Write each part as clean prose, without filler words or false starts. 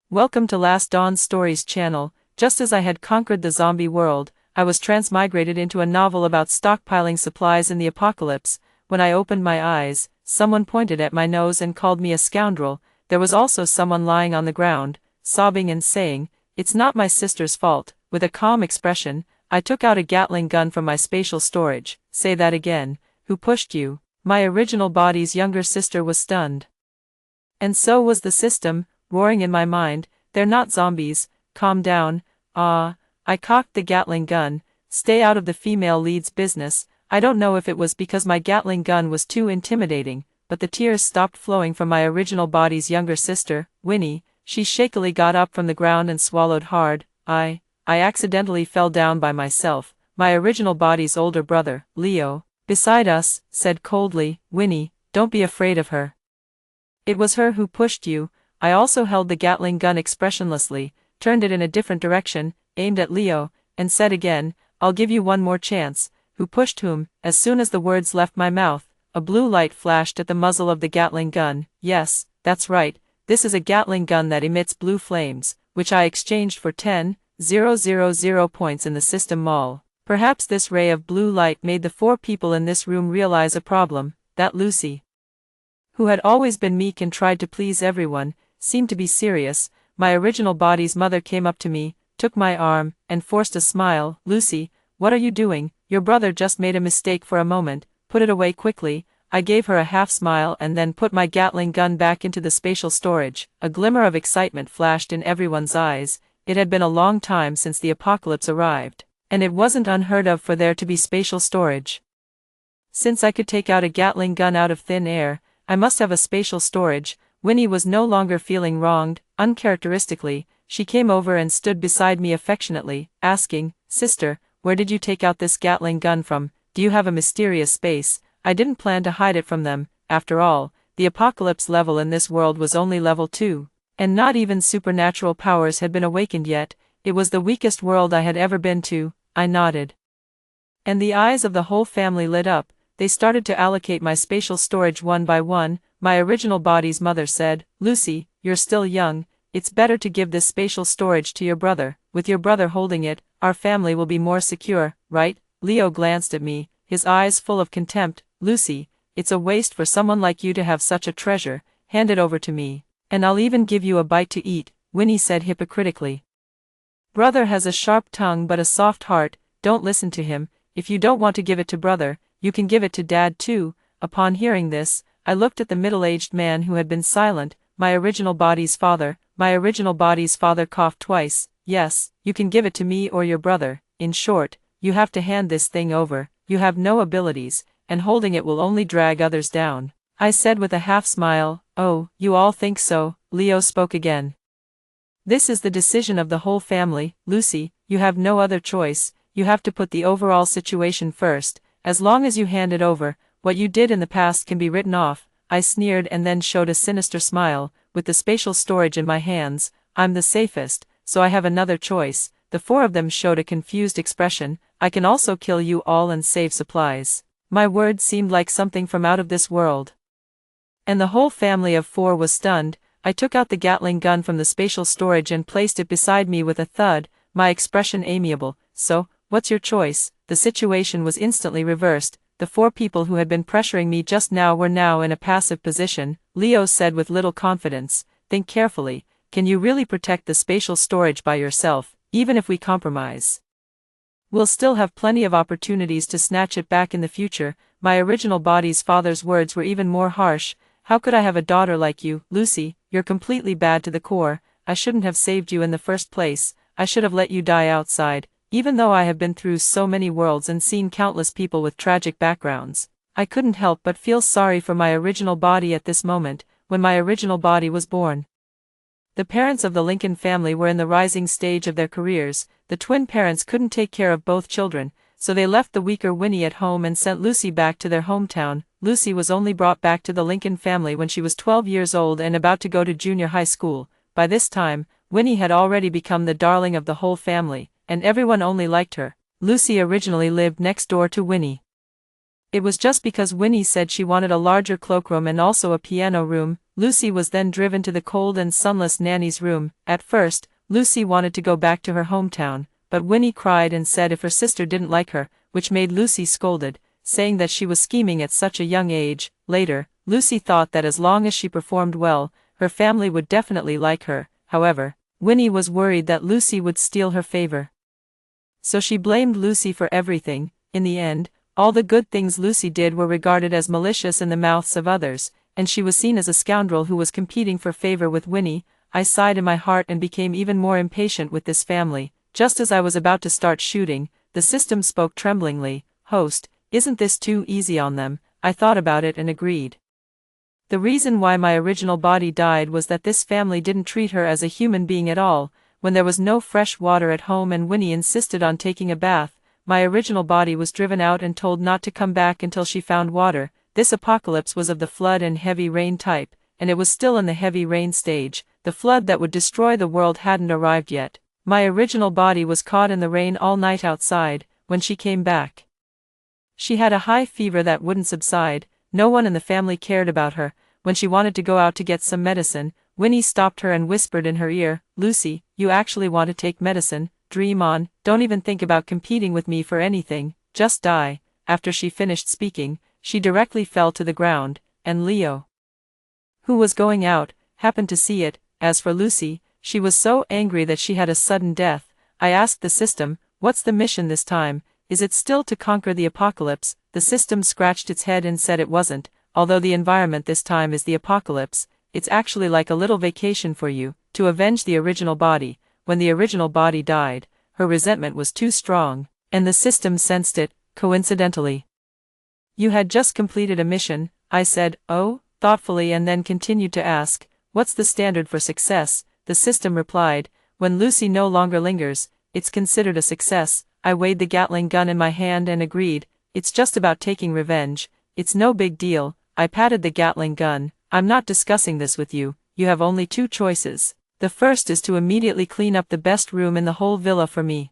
Welcome to Last Dawn Stories channel. Just as I had conquered the zombie world, I was transmigrated into a novel about stockpiling supplies in the apocalypse. When I opened my eyes, someone pointed at my nose and called me a scoundrel. There was also someone lying on the ground, sobbing and saying, "It's not my sister's fault." With a calm expression, I took out a Gatling gun from my spatial storage. "Say that again. Who pushed you?" My original body's younger sister was stunned. And so was the system, roaring in my mind. "They're not zombies. Calm down." I cocked the Gatling gun. "Stay out of the female lead's business." I don't know if it was because my Gatling gun was too intimidating, but the tears stopped flowing from my original body's younger sister, Winnie. She shakily got up from the ground and swallowed hard. I accidentally fell down by myself. My original body's older brother, Leo, beside us, said coldly, "Winnie, don't be afraid of her. It was her who pushed you." I also held the Gatling gun expressionlessly, turned it in a different direction, aimed at Leo, and said again, "I'll give you one more chance." Who pushed whom? As soon as the words left my mouth, a blue light flashed at the muzzle of the Gatling gun. Yes, that's right, this is a Gatling gun that emits blue flames, which I exchanged for 10,000 points in the system mall. Perhaps this ray of blue light made the four people in this room realize a problem, that Lucy, who had always been meek and tried to please everyone, seemed to be serious. My original body's mother came up to me, took my arm, and forced a smile. "Lucy, what are you doing? Your brother just made a mistake for a moment, put it away quickly." I gave her a half smile and then put my Gatling gun back into the spatial storage. A glimmer of excitement flashed in everyone's eyes. It had been a long time since the apocalypse arrived, and it wasn't unheard of for there to be spatial storage. Since I could take out a Gatling gun out of thin air, I must have a spatial storage. Winnie was no longer feeling wronged. Uncharacteristically, she came over and stood beside me affectionately, asking, "Sister, where did you take out this Gatling gun from? Do you have a mysterious space?" I didn't plan to hide it from them. After all, the apocalypse level in this world was only level 2, and not even supernatural powers had been awakened yet. It was the weakest world I had ever been to. I nodded, and the eyes of the whole family lit up. They started to allocate my spatial storage one by one. My original body's mother said, "Lucy, you're still young. It's better to give this spatial storage to your brother. With your brother holding it, our family will be more secure, right?" Leo glanced at me, his eyes full of contempt. "Lucy, it's a waste for someone like you to have such a treasure. Hand it over to me, and I'll even give you a bite to eat," Winnie said hypocritically. "Brother has a sharp tongue but a soft heart. Don't listen to him. If you don't want to give it to brother, you can give it to Dad too." Upon hearing this, I looked at the middle-aged man who had been silent, my original body's father. My original body's father coughed twice. "Yes, you can give it to me or your brother. In short, you have to hand this thing over. You have no abilities, and holding it will only drag others down," I said with a half-smile. "Oh, you all think so?" Leo spoke again. "This is the decision of the whole family, Lucy. You have no other choice. You have to put the overall situation first. As long as you hand it over, what you did in the past can be written off." I sneered and then showed a sinister smile. "With the spatial storage in my hands, I'm the safest, so I have another choice." The four of them showed a confused expression. "I can also kill you all and save supplies." My words seemed like something from out of this world, and the whole family of four was stunned. I took out the Gatling gun from the spatial storage and placed it beside me with a thud, my expression amiable. "So, what's your choice?" The situation was instantly reversed. The four people who had been pressuring me just now were now in a passive position. Leo said with little confidence, "Think carefully. Can you really protect the spatial storage by yourself? Even if we compromise, we'll still have plenty of opportunities to snatch it back in the future." My original body's father's words were even more harsh. "How could I have a daughter like you, Lucy? You're completely bad to the core. I shouldn't have saved you in the first place. I should have let you die outside." Even though I have been through so many worlds and seen countless people with tragic backgrounds, I couldn't help but feel sorry for my original body at this moment. When my original body was born, the parents of the Lincoln family were in the rising stage of their careers. The twin parents couldn't take care of both children, so they left the weaker Winnie at home and sent Lucy back to their hometown. Lucy was only brought back to the Lincoln family when she was 12 years old and about to go to junior high school. By this time, Winnie had already become the darling of the whole family, and everyone only liked her. Lucy originally lived next door to Winnie, It was just because Winnie said she wanted a larger cloakroom and also a piano room. Lucy was then driven to the cold and sunless nanny's room. At first, Lucy wanted to go back to her hometown, but Winnie cried and said if her sister didn't like her, which made Lucy scolded, saying that she was scheming at such a young age. Later, Lucy thought that as long as she performed well, her family would definitely like her. However, Winnie was worried that Lucy would steal her favor. So she blamed Lucy for everything. In the end, all the good things Lucy did were regarded as malicious in the mouths of others, and she was seen as a scoundrel who was competing for favor with Winnie. I sighed in my heart and became even more impatient with this family. Just as I was about to start shooting, the system spoke tremblingly. "Host, isn't this too easy on them?" I thought about it and agreed. The reason why my original body died was that this family didn't treat her as a human being at all. When there was no fresh water at home and Winnie insisted on taking a bath, my original body was driven out and told not to come back until she found water. This apocalypse was of the flood and heavy rain type, and it was still in the heavy rain stage. The flood that would destroy the world hadn't arrived yet. My original body was caught in the rain all night outside. When she came back, she had a high fever that wouldn't subside. No one in the family cared about her. When she wanted to go out to get some medicine, Winnie stopped her and whispered in her ear, "Lucy, you actually want to take medicine? Dream on, don't even think about competing with me for anything, just die." After she finished speaking, she directly fell to the ground, and Leo, who was going out, happened to see it. As for Lucy, she was so angry that she had a sudden death. I asked the system, "What's the mission this time? Is it still to conquer the apocalypse?" The system scratched its head and said it wasn't. Although the environment this time is the apocalypse, it's actually like a little vacation for you, to avenge the original body. When the original body died, her resentment was too strong, and the system sensed it. Coincidentally, "You had just completed a mission," I said, "Oh," thoughtfully, and then continued to ask, "What's the standard for success?" The system replied, "When Lucy no longer lingers, it's considered a success." I weighed the Gatling gun in my hand and agreed, "It's just about taking revenge. It's no big deal." I patted the Gatling gun. "I'm not discussing this with you. You have only two choices. The first is to immediately clean up the best room in the whole villa for me.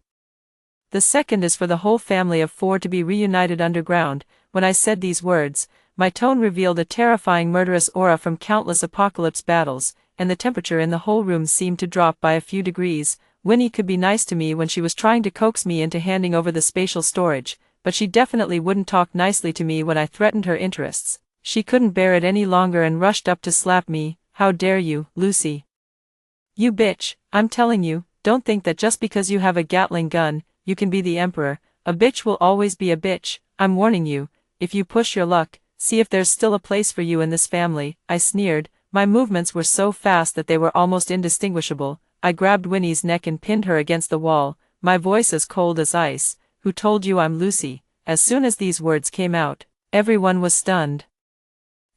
The second is for the whole family of 4 to be reunited underground." When I said these words, my tone revealed a terrifying murderous aura from countless apocalypse battles, and the temperature in the whole room seemed to drop by a few degrees. Winnie could be nice to me when she was trying to coax me into handing over the spatial storage, but she definitely wouldn't talk nicely to me when I threatened her interests. She couldn't bear it any longer and rushed up to slap me. "How dare you, Lucy? You bitch, I'm telling you, don't think that just because you have a Gatling gun, you can be the emperor. A bitch will always be a bitch. I'm warning you, if you push your luck, see if there's still a place for you in this family." I sneered. My movements were so fast that they were almost indistinguishable. I grabbed Winnie's neck and pinned her against the wall, my voice as cold as ice. "Who told you I'm Lucy?" As soon as these words came out, everyone was stunned,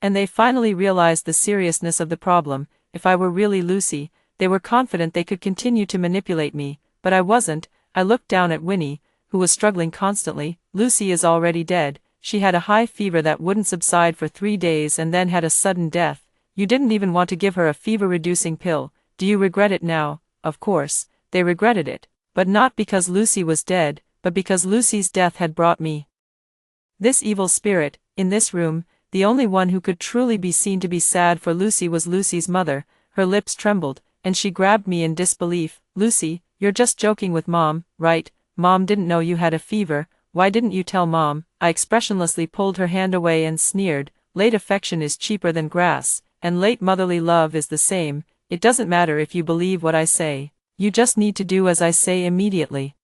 and they finally realized the seriousness of the problem. If I were really Lucy, they were confident they could continue to manipulate me, but I wasn't. I looked down at Winnie, who was struggling constantly. "Lucy is already dead. She had a high fever that wouldn't subside for 3 days and then had a sudden death. You didn't even want to give her a fever-reducing pill. Do you regret it now?" Of course, they regretted it, but not because Lucy was dead, but because Lucy's death had brought me this evil spirit. In this room, the only one who could truly be seen to be sad for Lucy was Lucy's mother. Her lips trembled, and she grabbed me in disbelief. "Lucy, you're just joking with Mom, right? Mom didn't know you had a fever. Why didn't you tell Mom?" I expressionlessly pulled her hand away and sneered, "Late affection is cheaper than grass, and late motherly love is the same. It doesn't matter if you believe what I say. You just need to do as I say immediately,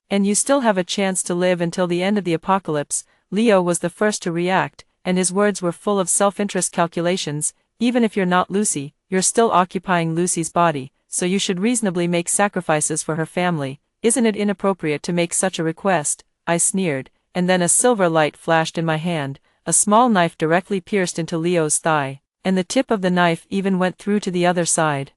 and you still have a chance to live until the end of the apocalypse." Leo was the first to react, and his words were full of self-interest calculations. "Even if you're not Lucy, you're still occupying Lucy's body, so you should reasonably make sacrifices for her family. Isn't it inappropriate to make such a request?" I sneered, and then a silver light flashed in my hand. A small knife directly pierced into Leo's thigh, and the tip of the knife even went through to the other side.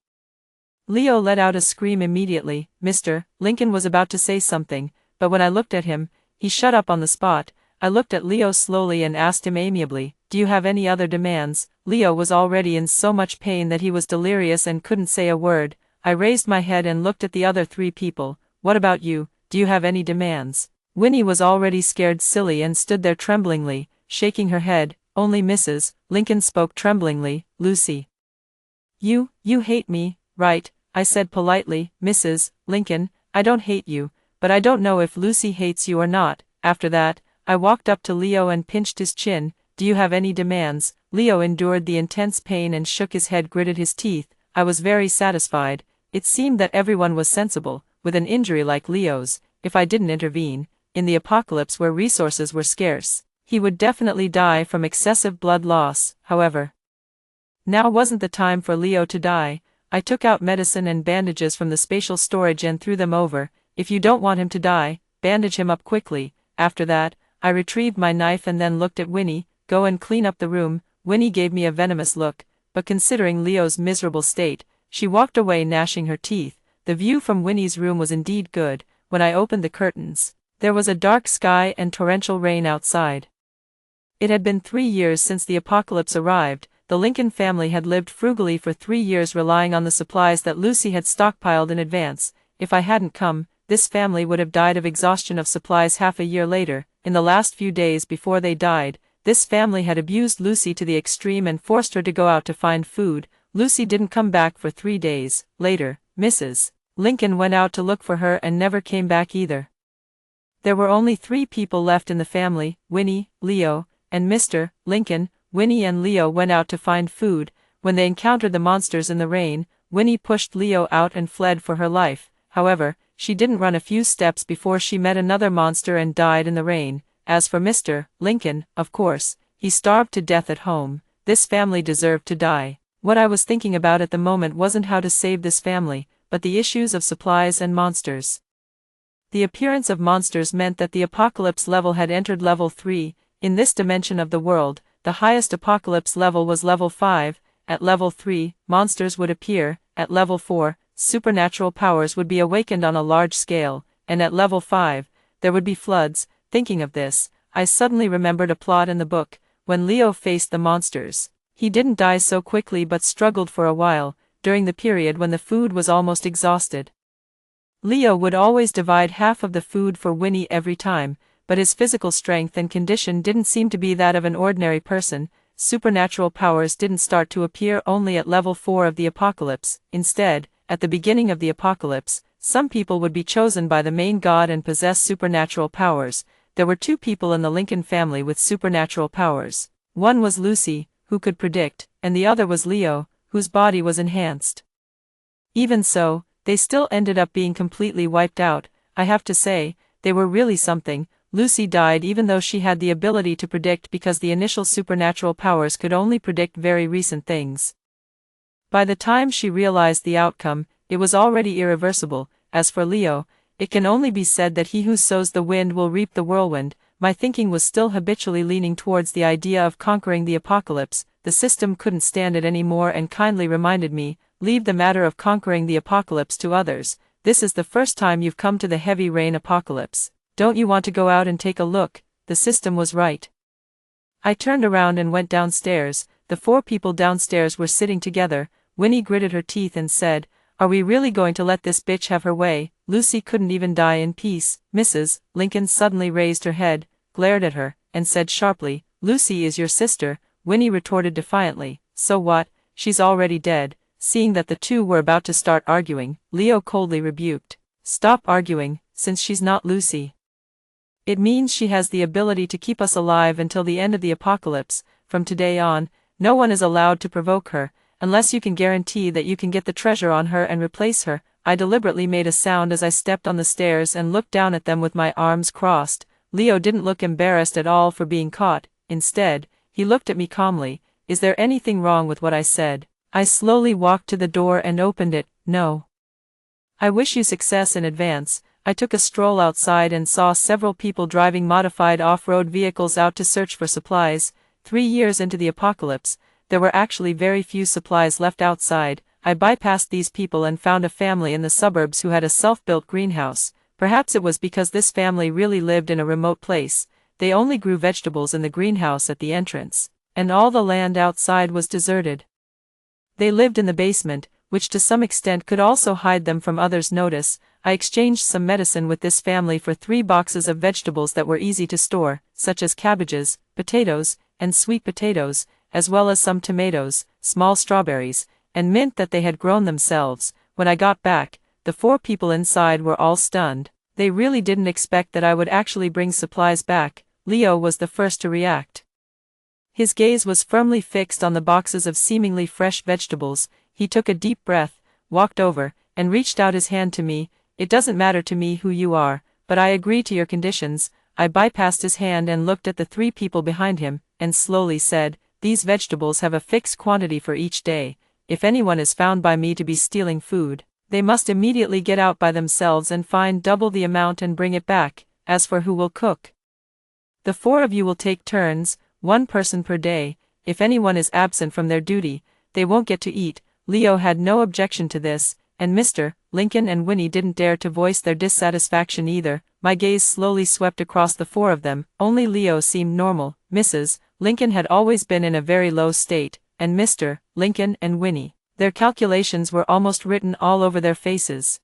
Leo let out a scream immediately. Mr. Lincoln was about to say something, but when I looked at him, he shut up on the spot. I looked at Leo slowly and asked him amiably, "Do you have any other demands?" Leo was already in so much pain that he was delirious and couldn't say a word. I raised my head and looked at the other 3 people. "What about you? Do you have any demands?" Winnie was already scared silly and stood there tremblingly, shaking her head. Only Mrs. Lincoln spoke tremblingly. Lucy. You hate me, right? I said politely. Mrs. Lincoln, I don't hate you, but I don't know if Lucy hates you or not. After that, I walked up to Leo and pinched his chin. Do you have any demands? Leo endured the intense pain and shook his head, gritted his teeth. I was very satisfied. It seemed that everyone was sensible, with an injury like Leo's, if I didn't intervene, in the apocalypse where resources were scarce, he would definitely die from excessive blood loss. However, now wasn't the time for Leo to die. I took out medicine and bandages from the spatial storage and threw them over. If you don't want him to die, bandage him up quickly. After that, I retrieved my knife and then looked at Winnie. Go and clean up the room. Winnie gave me a venomous look, but considering Leo's miserable state, she walked away gnashing her teeth. The view from Winnie's room was indeed good. When I opened the curtains, there was a dark sky and torrential rain outside. It had been 3 years since the apocalypse arrived. The Lincoln family had lived frugally for 3 years, relying on the supplies that Lucy had stockpiled in advance. If I hadn't come, this family would have died of exhaustion of supplies half a year later. In the last few days before they died, this family had abused Lucy to the extreme and forced her to go out to find food. Lucy didn't come back for 3 days. Later, Mrs. Lincoln went out to look for her and never came back either. There were only 3 people left in the family: Winnie, Leo, and Mr. Lincoln. Winnie and Leo went out to find food. When they encountered the monsters in the rain, Winnie pushed Leo out and fled for her life. However, she didn't run a few steps before she met another monster and died in the rain. As for Mr. Lincoln, of course, he starved to death at home. This family deserved to die. What I was thinking about at the moment wasn't how to save this family, but the issues of supplies and monsters. The appearance of monsters meant that the apocalypse level had entered level 3. In this dimension of the world, the highest apocalypse level was level 5. At level 3, monsters would appear. At level 4, supernatural powers would be awakened on a large scale, and at level 5, there would be floods. Thinking of this, I suddenly remembered a plot in the book. When Leo faced the monsters, he didn't die so quickly but struggled for a while, during the period when the food was almost exhausted. Leo would always divide half of the food for Winnie every time, but his physical strength and condition didn't seem to be that of an ordinary person. Supernatural powers didn't start to appear only at level 4 of the apocalypse. Instead, at the beginning of the apocalypse, some people would be chosen by the main god and possess supernatural powers. There were 2 people in the Lincoln family with supernatural powers. One was Lucy, who could predict, and the other was Leo, whose body was enhanced. Even so, they still ended up being completely wiped out. I have to say, they were really something. Lucy died even though she had the ability to predict, because the initial supernatural powers could only predict very recent things. By the time she realized the outcome, it was already irreversible. As for Leo, it can only be said that he who sows the wind will reap the whirlwind. My thinking was still habitually leaning towards the idea of conquering the apocalypse. The system couldn't stand it anymore and kindly reminded me, leave the matter of conquering the apocalypse to others. This is the first time you've come to the heavy rain apocalypse. Don't you want to go out and take a look? The system was right. I turned around and went downstairs. The 4 people downstairs were sitting together. Winnie gritted her teeth and said, "Are we really going to let this bitch have her way?" Lucy couldn't even die in peace. Mrs. Lincoln suddenly raised her head, glared at her, and said sharply, "Lucy is your sister." Winnie retorted defiantly, "So what? She's already dead." Seeing that the 2 were about to start arguing, Leo coldly rebuked, "Stop arguing, since she's not Lucy. It means she has the ability to keep us alive until the end of the apocalypse. From today on, no one is allowed to provoke her, unless you can guarantee that you can get the treasure on her and replace her." I deliberately made a sound as I stepped on the stairs and looked down at them with my arms crossed. Leo didn't look embarrassed at all for being caught. Instead, he looked at me calmly. "Is there anything wrong with what I said?" I slowly walked to the door and opened it. "No. I wish you success in advance." I took a stroll outside and saw several people driving modified off-road vehicles out to search for supplies. 3 years into the apocalypse, there were actually very few supplies left outside. I bypassed these people and found a family in the suburbs who had a self-built greenhouse. Perhaps it was because this family really lived in a remote place. They only grew vegetables in the greenhouse at the entrance, and all the land outside was deserted. They lived in the basement, which to some extent could also hide them from others' notice. I exchanged some medicine with this family for 3 boxes of vegetables that were easy to store, such as cabbages, potatoes, and sweet potatoes, as well as some tomatoes, small strawberries, and mint that they had grown themselves. When I got back, the 4 people inside were all stunned. They really didn't expect that I would actually bring supplies back. Leo was the first to react. His gaze was firmly fixed on the boxes of seemingly fresh vegetables. He took a deep breath, walked over, and reached out his hand to me. It doesn't matter to me who you are, but I agree to your conditions. I bypassed his hand and looked at the 3 people behind him, and slowly said, these vegetables have a fixed quantity for each day. If anyone is found by me to be stealing food, they must immediately get out by themselves and find double the amount and bring it back. As for who will cook, the 4 of you will take turns, 1 person per day. If anyone is absent from their duty, they won't get to eat. Leo had no objection to this, and Mr. Lincoln and Winnie didn't dare to voice their dissatisfaction either. My gaze slowly swept across the 4 of them. Only Leo seemed normal. Mrs. Lincoln had always been in a very low state, and Mr. Lincoln and Winnie, their calculations were almost written all over their faces.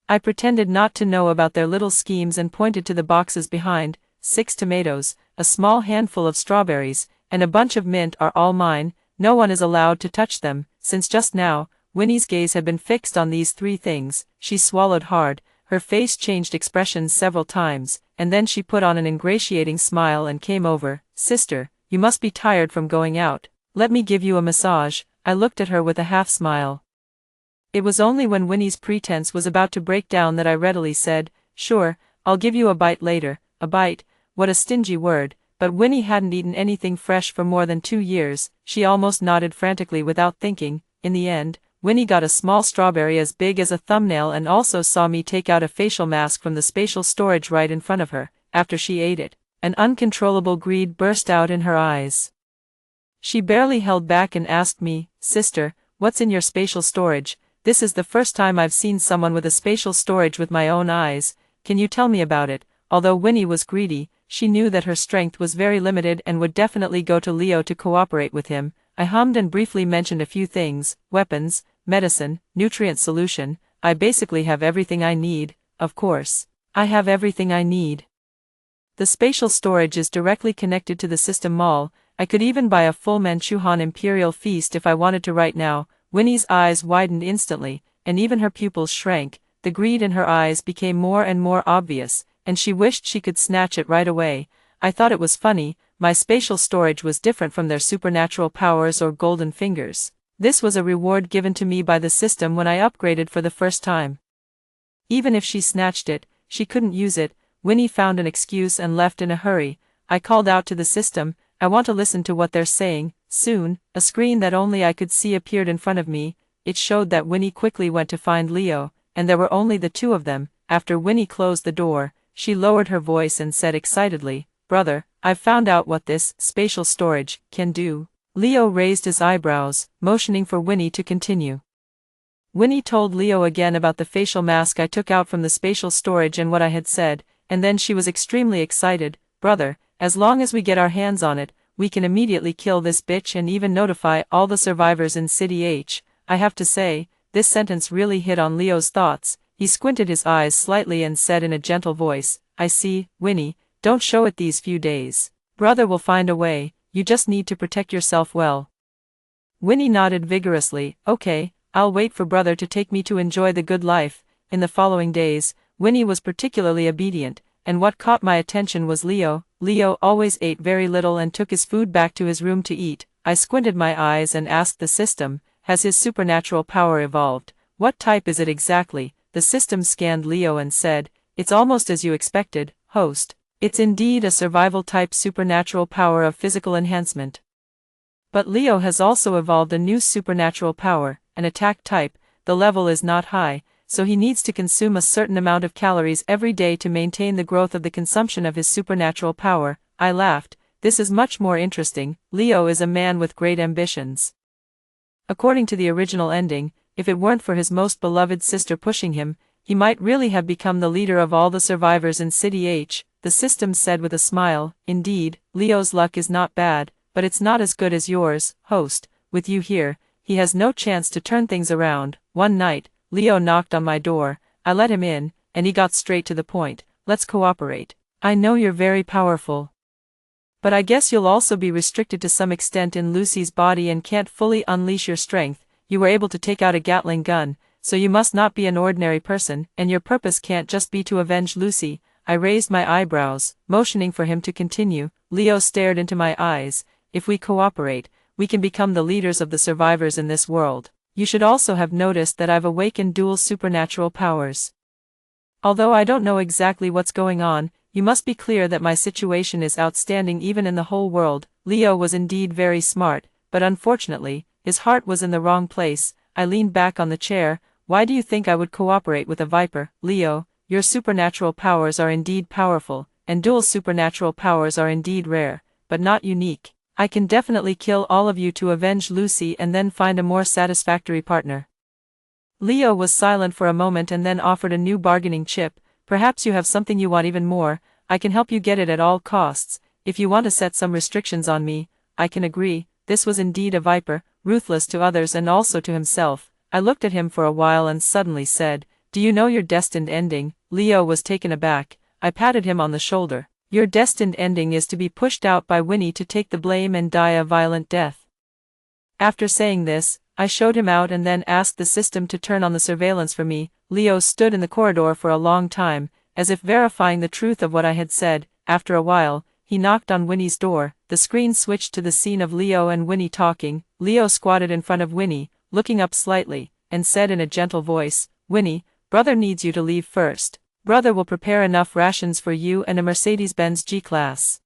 I pretended not to know about their little schemes and pointed to the boxes behind. 6 tomatoes, a small handful of strawberries, and a bunch of mint are all mine. No one is allowed to touch them. Since just now, Winnie's gaze had been fixed on these 3 things. She swallowed hard, her face changed expressions several times, and then she put on an ingratiating smile and came over. Sister, you must be tired from going out. Let me give you a massage. I looked at her with a half-smile. It was only when Winnie's pretense was about to break down that I readily said, sure, I'll give you a bite later. A bite? What a stingy word. But Winnie hadn't eaten anything fresh for more than 2 years. She almost nodded frantically without thinking. In the end, Winnie got a small strawberry as big as a thumbnail and also saw me take out a facial mask from the spatial storage right in front of her. After she ate it, an uncontrollable greed burst out in her eyes. She barely held back and asked me, Sister, what's in your spatial storage? This is the first time I've seen someone with a spatial storage with my own eyes. Can you tell me about it? Although Winnie was greedy, she knew that her strength was very limited and would definitely go to Leo to cooperate with him. I hummed and briefly mentioned a few things: weapons, medicine, nutrient solution. I basically have everything I need. Of course, I have everything I need. The spatial storage is directly connected to the system mall. I could even buy a full Manchuhan Imperial feast if I wanted to right now. Winnie's eyes widened instantly, and even her pupils shrank. The greed in her eyes became more and more obvious, and she wished she could snatch it right away. I thought it was funny. My spatial storage was different from their supernatural powers or golden fingers. This was a reward given to me by the system when I upgraded for the first time. Even if she snatched it, she couldn't use it. Winnie found an excuse and left in a hurry. I called out to the system, I want to listen to what they're saying. Soon, a screen that only I could see appeared in front of me. It showed that Winnie quickly went to find Leo, and there were only the 2 of them. After Winnie closed the door, she lowered her voice and said excitedly, Brother, I've found out what this spatial storage can do. Leo raised his eyebrows, motioning for Winnie to continue. Winnie told Leo again about the facial mask I took out from the spatial storage and what I had said, and then she was extremely excited. Brother, as long as we get our hands on it, we can immediately kill this bitch and even notify all the survivors in City H. I have to say, this sentence really hit on Leo's thoughts. He squinted his eyes slightly and said in a gentle voice, I see, Winnie, don't show it these few days. Brother will find a way, you just need to protect yourself well. Winnie nodded vigorously. Okay, I'll wait for brother to take me to enjoy the good life. In the following days, Winnie was particularly obedient, and what caught my attention was Leo. Leo always ate very little and took his food back to his room to eat. I squinted my eyes and asked the system, has his supernatural power evolved? What type is it exactly? The system scanned Leo and said, it's almost as you expected, host. It's indeed a survival-type supernatural power of physical enhancement. But Leo has also evolved a new supernatural power, an attack type. The level is not high, so he needs to consume a certain amount of calories every day to maintain the growth of the consumption of his supernatural power. I laughed. This is much more interesting. Leo is a man with great ambitions. According to the original ending, if it weren't for his most beloved sister pushing him, he might really have become the leader of all the survivors in City H. The system said with a smile, indeed, Leo's luck is not bad, but it's not as good as yours, host. With you here, he has no chance to turn things around. One night, Leo knocked on my door, I let him in, and he got straight to the point. Let's cooperate. I know you're very powerful. But I guess you'll also be restricted to some extent in Lucy's body and can't fully unleash your strength. You were able to take out a Gatling gun, so you must not be an ordinary person, and your purpose can't just be to avenge Lucy. I raised my eyebrows, motioning for him to continue. Leo stared into my eyes. If we cooperate, we can become the leaders of the survivors in this world. You should also have noticed that I've awakened dual supernatural powers. Although I don't know exactly what's going on, you must be clear that my situation is outstanding even in the whole world. Leo was indeed very smart, but unfortunately, his heart was in the wrong place. I leaned back on the chair. Why do you think I would cooperate with a viper? Leo, your supernatural powers are indeed powerful, and dual supernatural powers are indeed rare, but not unique. I can definitely kill all of you to avenge Lucy and then find a more satisfactory partner. Leo was silent for a moment and then offered a new bargaining chip. Perhaps you have something you want even more. I can help you get it at all costs. If you want to set some restrictions on me, I can agree. This was indeed a viper, ruthless to others and also to himself. I looked at him for a while and suddenly said, "Do you know your destined ending?" Leo was taken aback. I patted him on the shoulder. "Your destined ending is to be pushed out by Winnie to take the blame and die a violent death." After saying this, I showed him out and then asked the system to turn on the surveillance for me. Leo stood in the corridor for a long time, as if verifying the truth of what I had said. After a while, he knocked on Winnie's door. The screen switched to the scene of Leo and Winnie talking. Leo squatted in front of Winnie, looking up slightly, and said in a gentle voice, "Winnie, brother needs you to leave first. Brother will prepare enough rations for you and a Mercedes-Benz G-Class.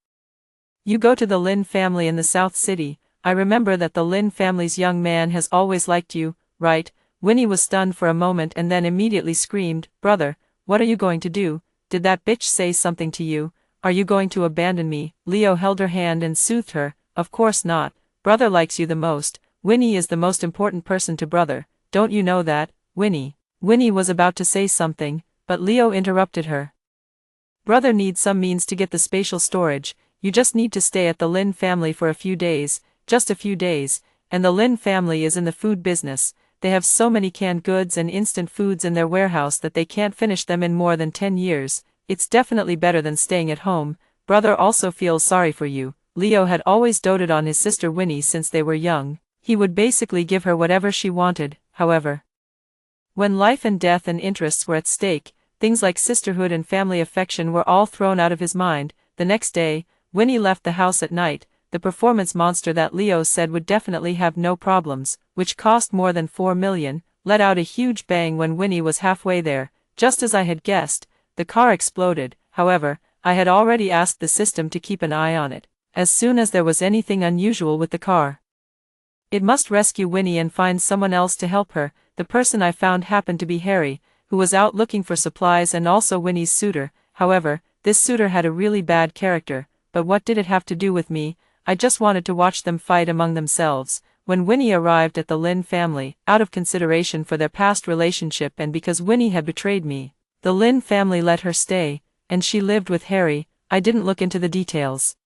You go to the Lin family in the South City. I remember that the Lin family's young man has always liked you, right?" Winnie was stunned for a moment and then immediately screamed, "Brother, what are you going to do? Did that bitch say something to you? Are you going to abandon me?" Leo held her hand and soothed her. "Of course not. Brother likes you the most. Winnie is the most important person to brother. Don't you know that, Winnie?" Winnie was about to say something, but Leo interrupted her. "Brother needs some means to get the spatial storage. You just need to stay at the Lin family for a few days. Just a few days, and the Lin family is in the food business. They have so many canned goods and instant foods in their warehouse that they can't finish them in more than 10 years. It's definitely better than staying at home. Brother also feels sorry for you." Leo had always doted on his sister Winnie since they were young. He would basically give her whatever she wanted. However, when life and death and interests were at stake, things like sisterhood and family affection were all thrown out of his mind. The next day, Winnie left the house at night. The performance monster that Leo said would definitely have no problems, which cost more than 4 million, let out a huge bang when Winnie was halfway there. Just as I had guessed, the car exploded. However, I had already asked the system to keep an eye on it, as soon as there was anything unusual with the car. It must rescue Winnie and find someone else to help her. The person I found happened to be Harry, who was out looking for supplies and also Winnie's suitor. However, this suitor had a really bad character, but what did it have to do with me? I just wanted to watch them fight among themselves. When Winnie arrived at the Lin family, out of consideration for their past relationship and because Winnie had betrayed me, the Lin family let her stay, and she lived with Harry. I didn't look into the details.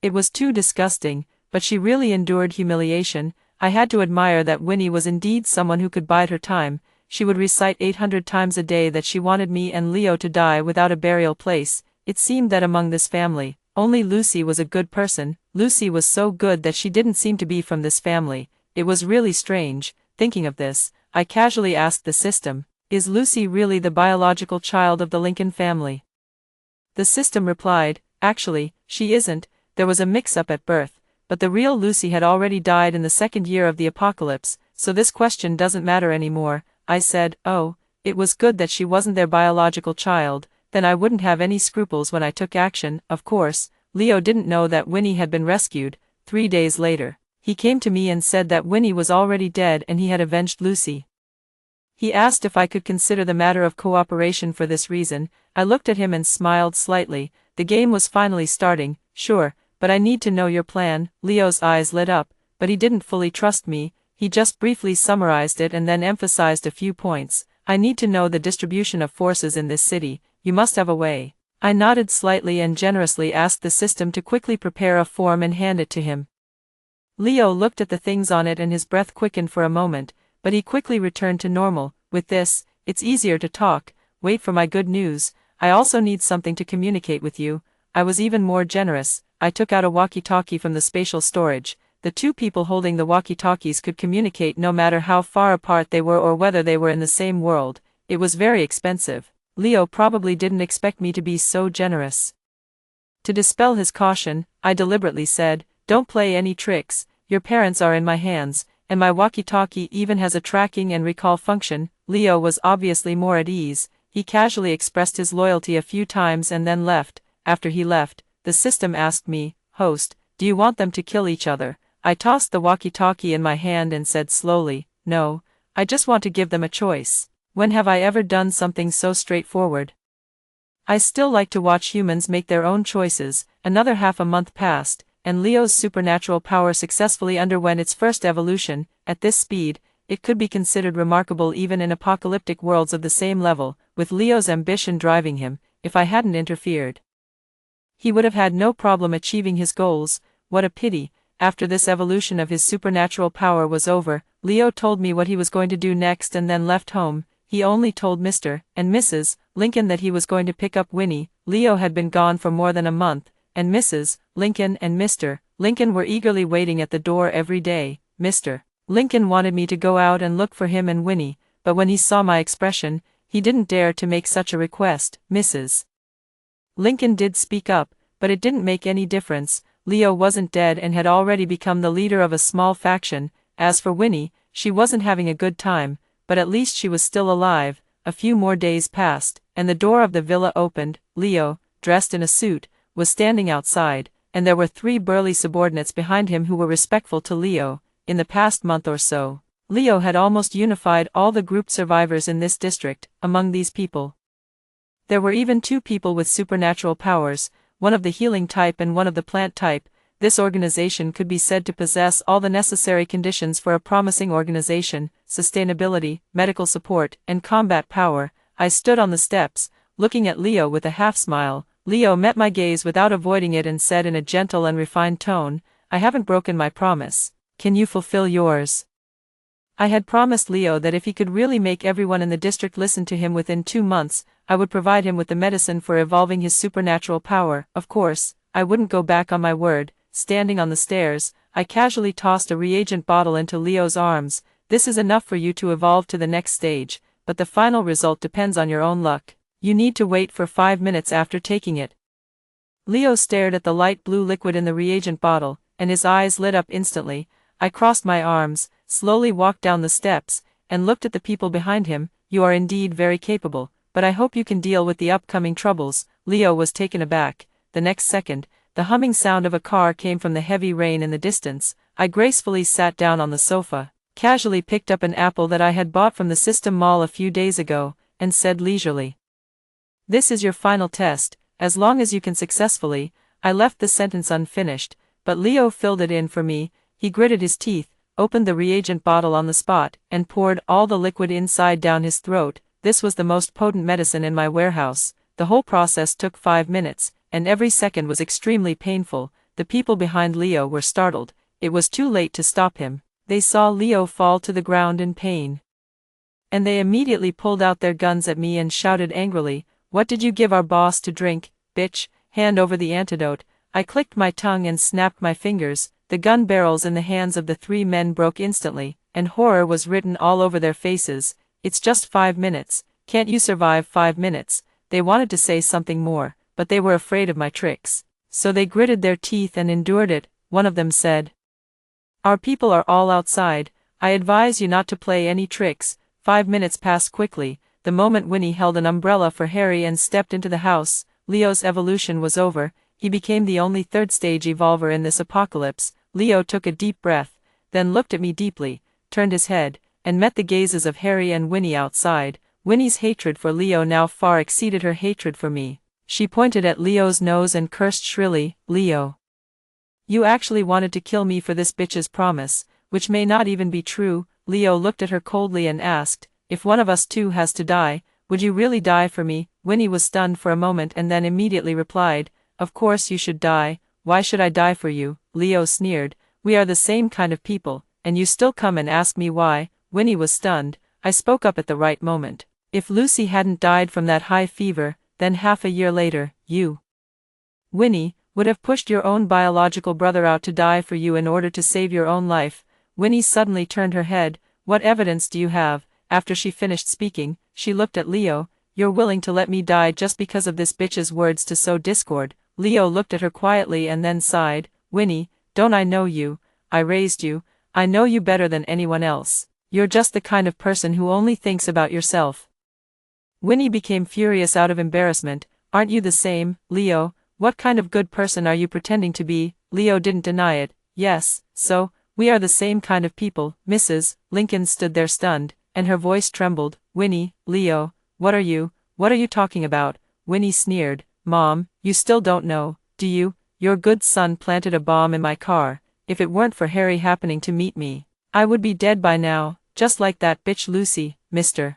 It was too disgusting, but she really endured humiliation. I had to admire that Winnie was indeed someone who could bide her time. She would recite 800 times a day that she wanted me and Leo to die without a burial place. It seemed that among this family, only Lucy was a good person. Lucy was so good that she didn't seem to be from this family. It was really strange. Thinking of this, I casually asked the system, "Is Lucy really the biological child of the Lincoln family?" The system replied, "Actually, she isn't. There was a mix-up at birth, but the real Lucy had already died in the second year of the apocalypse, so this question doesn't matter anymore." I said, "Oh, it was good that she wasn't their biological child. Then I wouldn't have any scruples when I took action." Of course, Leo didn't know that Winnie had been rescued. 3 days later, he came to me and said that Winnie was already dead and he had avenged Lucy. He asked if I could consider the matter of cooperation for this reason. I looked at him and smiled slightly. The game was finally starting. "Sure, but I need to know your plan." Leo's eyes lit up, but he didn't fully trust me. He just briefly summarized it and then emphasized a few points. "I need to know the distribution of forces in this city. You must have a way." I nodded slightly and generously asked the system to quickly prepare a form and hand it to him. Leo looked at the things on it and his breath quickened for a moment, but he quickly returned to normal. With this, it's easier to talk. Wait for my good news. I also need something to communicate with you. I was even more generous. I took out a walkie-talkie from the spatial storage. The two people holding the walkie-talkies could communicate no matter how far apart they were or whether they were in the same world. It was very expensive. Leo probably didn't expect me to be so generous. To dispel his caution, I deliberately said, "Don't play any tricks. Your parents are in my hands, and my walkie-talkie even has a tracking and recall function." Leo was obviously more at ease. He casually expressed his loyalty a few times and then left. After he left, the system asked me, "Host, do you want them to kill each other?" I tossed the walkie-talkie in my hand and said slowly, "No, I just want to give them a choice." When have I ever done something so straightforward? I still like to watch humans make their own choices. Another half a month passed, and Leo's supernatural power successfully underwent its first evolution. At this speed, it could be considered remarkable even in apocalyptic worlds of the same level, with Leo's ambition driving him. If I hadn't interfered, he would have had no problem achieving his goals. What a pity. After this evolution of his supernatural power was over, Leo told me what he was going to do next and then left home. He only told Mr. and Mrs. Lincoln that he was going to pick up Winnie. Leo had been gone for more than a month, and Mrs. Lincoln and Mr. Lincoln were eagerly waiting at the door every day. Mr. Lincoln wanted me to go out and look for him and Winnie, but when he saw my expression, he didn't dare to make such a request. Mrs. Lincoln did speak up, but it didn't make any difference. Leo wasn't dead and had already become the leader of a small faction. As for Winnie, she wasn't having a good time, but at least she was still alive. A few more days passed, and the door of the villa opened. Leo, dressed in a suit, was standing outside, and there were 3 burly subordinates behind him who were respectful to Leo. In the past month or so, Leo had almost unified all the grouped survivors in this district. Among these people, there were even 2 people with supernatural powers, one of the healing type and one of the plant type. This organization could be said to possess all the necessary conditions for a promising organization: sustainability, medical support, and combat power. I stood on the steps, looking at Leo with a half-smile. Leo met my gaze without avoiding it and said in a gentle and refined tone, "I haven't broken my promise. Can you fulfill yours?" I had promised Leo that if he could really make everyone in the district listen to him within 2 months, I would provide him with the medicine for evolving his supernatural power. Of course, I wouldn't go back on my word. Standing on the stairs, I casually tossed a reagent bottle into Leo's arms. "This is enough for you to evolve to the next stage, but the final result depends on your own luck. You need to wait for 5 minutes after taking it." Leo stared at the light blue liquid in the reagent bottle, and his eyes lit up instantly. I crossed my arms, slowly walked down the steps, and looked at the people behind him. "You are indeed very capable, but I hope you can deal with the upcoming troubles." Leo was taken aback. The next second, the humming sound of a car came from the heavy rain in the distance. I gracefully sat down on the sofa, casually picked up an apple that I had bought from the System Mall a few days ago, and said leisurely, "This is your final test. As long as you can successfully—" I left the sentence unfinished, but Leo filled it in for me. He gritted his teeth, opened the reagent bottle on the spot, and poured all the liquid inside down his throat. This was the most potent medicine in my warehouse. The whole process took 5 minutes, and every second was extremely painful. The people behind Leo were startled. It was too late to stop him. They saw Leo fall to the ground in pain, and they immediately pulled out their guns at me and shouted angrily, "What did you give our boss to drink, bitch? Hand over the antidote." I clicked my tongue and snapped my fingers. The gun barrels in the hands of the 3 men broke instantly, and horror was written all over their faces. "It's just 5 minutes. Can't you survive 5 minutes?" They wanted to say something more, but they were afraid of my tricks, so they gritted their teeth and endured it. One of them said, "Our people are all outside. I advise you not to play any tricks." 5 minutes passed quickly. The moment Winnie held an umbrella for Harry and stepped into the house, Leo's evolution was over. He became the only 3rd-stage evolver in this apocalypse. Leo took a deep breath, then looked at me deeply, turned his head, and met the gazes of Harry and Winnie outside. Winnie's hatred for Leo now far exceeded her hatred for me. She pointed at Leo's nose and cursed shrilly, "Leo, you actually wanted to kill me for this bitch's promise, which may not even be true." Leo looked at her coldly and asked, "If one of us 2 has to die, would you really die for me?" Winnie was stunned for a moment and then immediately replied, "Of course you should die. Why should I die for you?" Leo sneered, we are the same kind of people, and you still come and ask me why." Winnie was stunned. I spoke up at the right moment. "If Lucy hadn't died from that high fever, then half a year later, you, Winnie, would have pushed your own biological brother out to die for you in order to save your own life." Winnie suddenly turned her head. "What evidence do you have?" After she finished speaking, she looked at Leo. "You're willing to let me die just because of this bitch's words to sow discord?" Leo looked at her quietly and then sighed. "Winnie, don't I know you? I raised you. I know you better than anyone else. You're just the kind of person who only thinks about yourself." Winnie became furious out of embarrassment. "Aren't you the same, Leo? What kind of good person are you pretending to be?" Leo didn't deny it. "Yes, so, we are the same kind of people." Mrs. Lincoln stood there stunned, and her voice trembled. "Winnie, Leo, what are you talking about?" Winnie sneered. "Mom, you still don't know, do you? Your good son planted a bomb in my car. If it weren't for Harry happening to meet me, I would be dead by now, just like that bitch Lucy." Mr.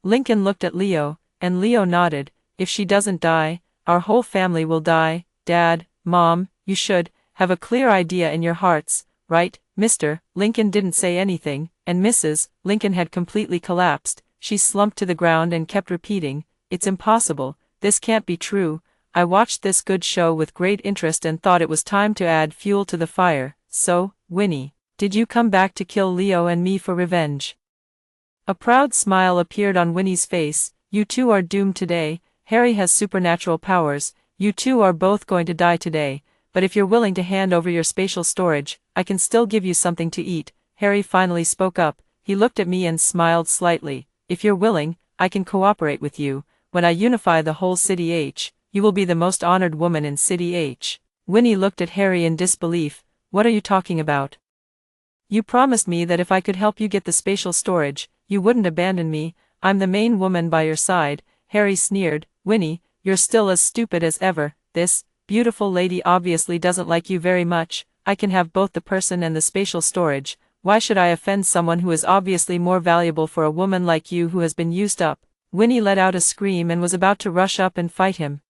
Lincoln looked at Leo, and Leo nodded. "If she doesn't die, our whole family will die." "Dad, Mom, you should have a clear idea in your hearts, right?" Mr. Lincoln didn't say anything, and Mrs. Lincoln had completely collapsed. She slumped to the ground and kept repeating, "It's impossible. This can't be true. I watched this good show with great interest and thought it was time to add fuel to the fire." "So, Winnie, did you come back to kill Leo and me for revenge?" A proud smile appeared on Winnie's face. "You two are doomed today. Harry has supernatural powers. You two are both going to die today. But if you're willing to hand over your spatial storage, I can still give you something to eat." Harry finally spoke up. He looked at me and smiled slightly. "If you're willing, I can cooperate with you. When I unify the whole City H, you will be the most honored woman in City H." Winnie looked at Harry in disbelief. "What are you talking about? You promised me that if I could help you get the spatial storage, you wouldn't abandon me. I'm the main woman by your side." Harry sneered. "Winnie, you're still as stupid as ever. This beautiful lady obviously doesn't like you very much. I can have both the person and the spatial storage. Why should I offend someone who is obviously more valuable for a woman like you who has been used up?" Winnie let out a scream and was about to rush up and fight him.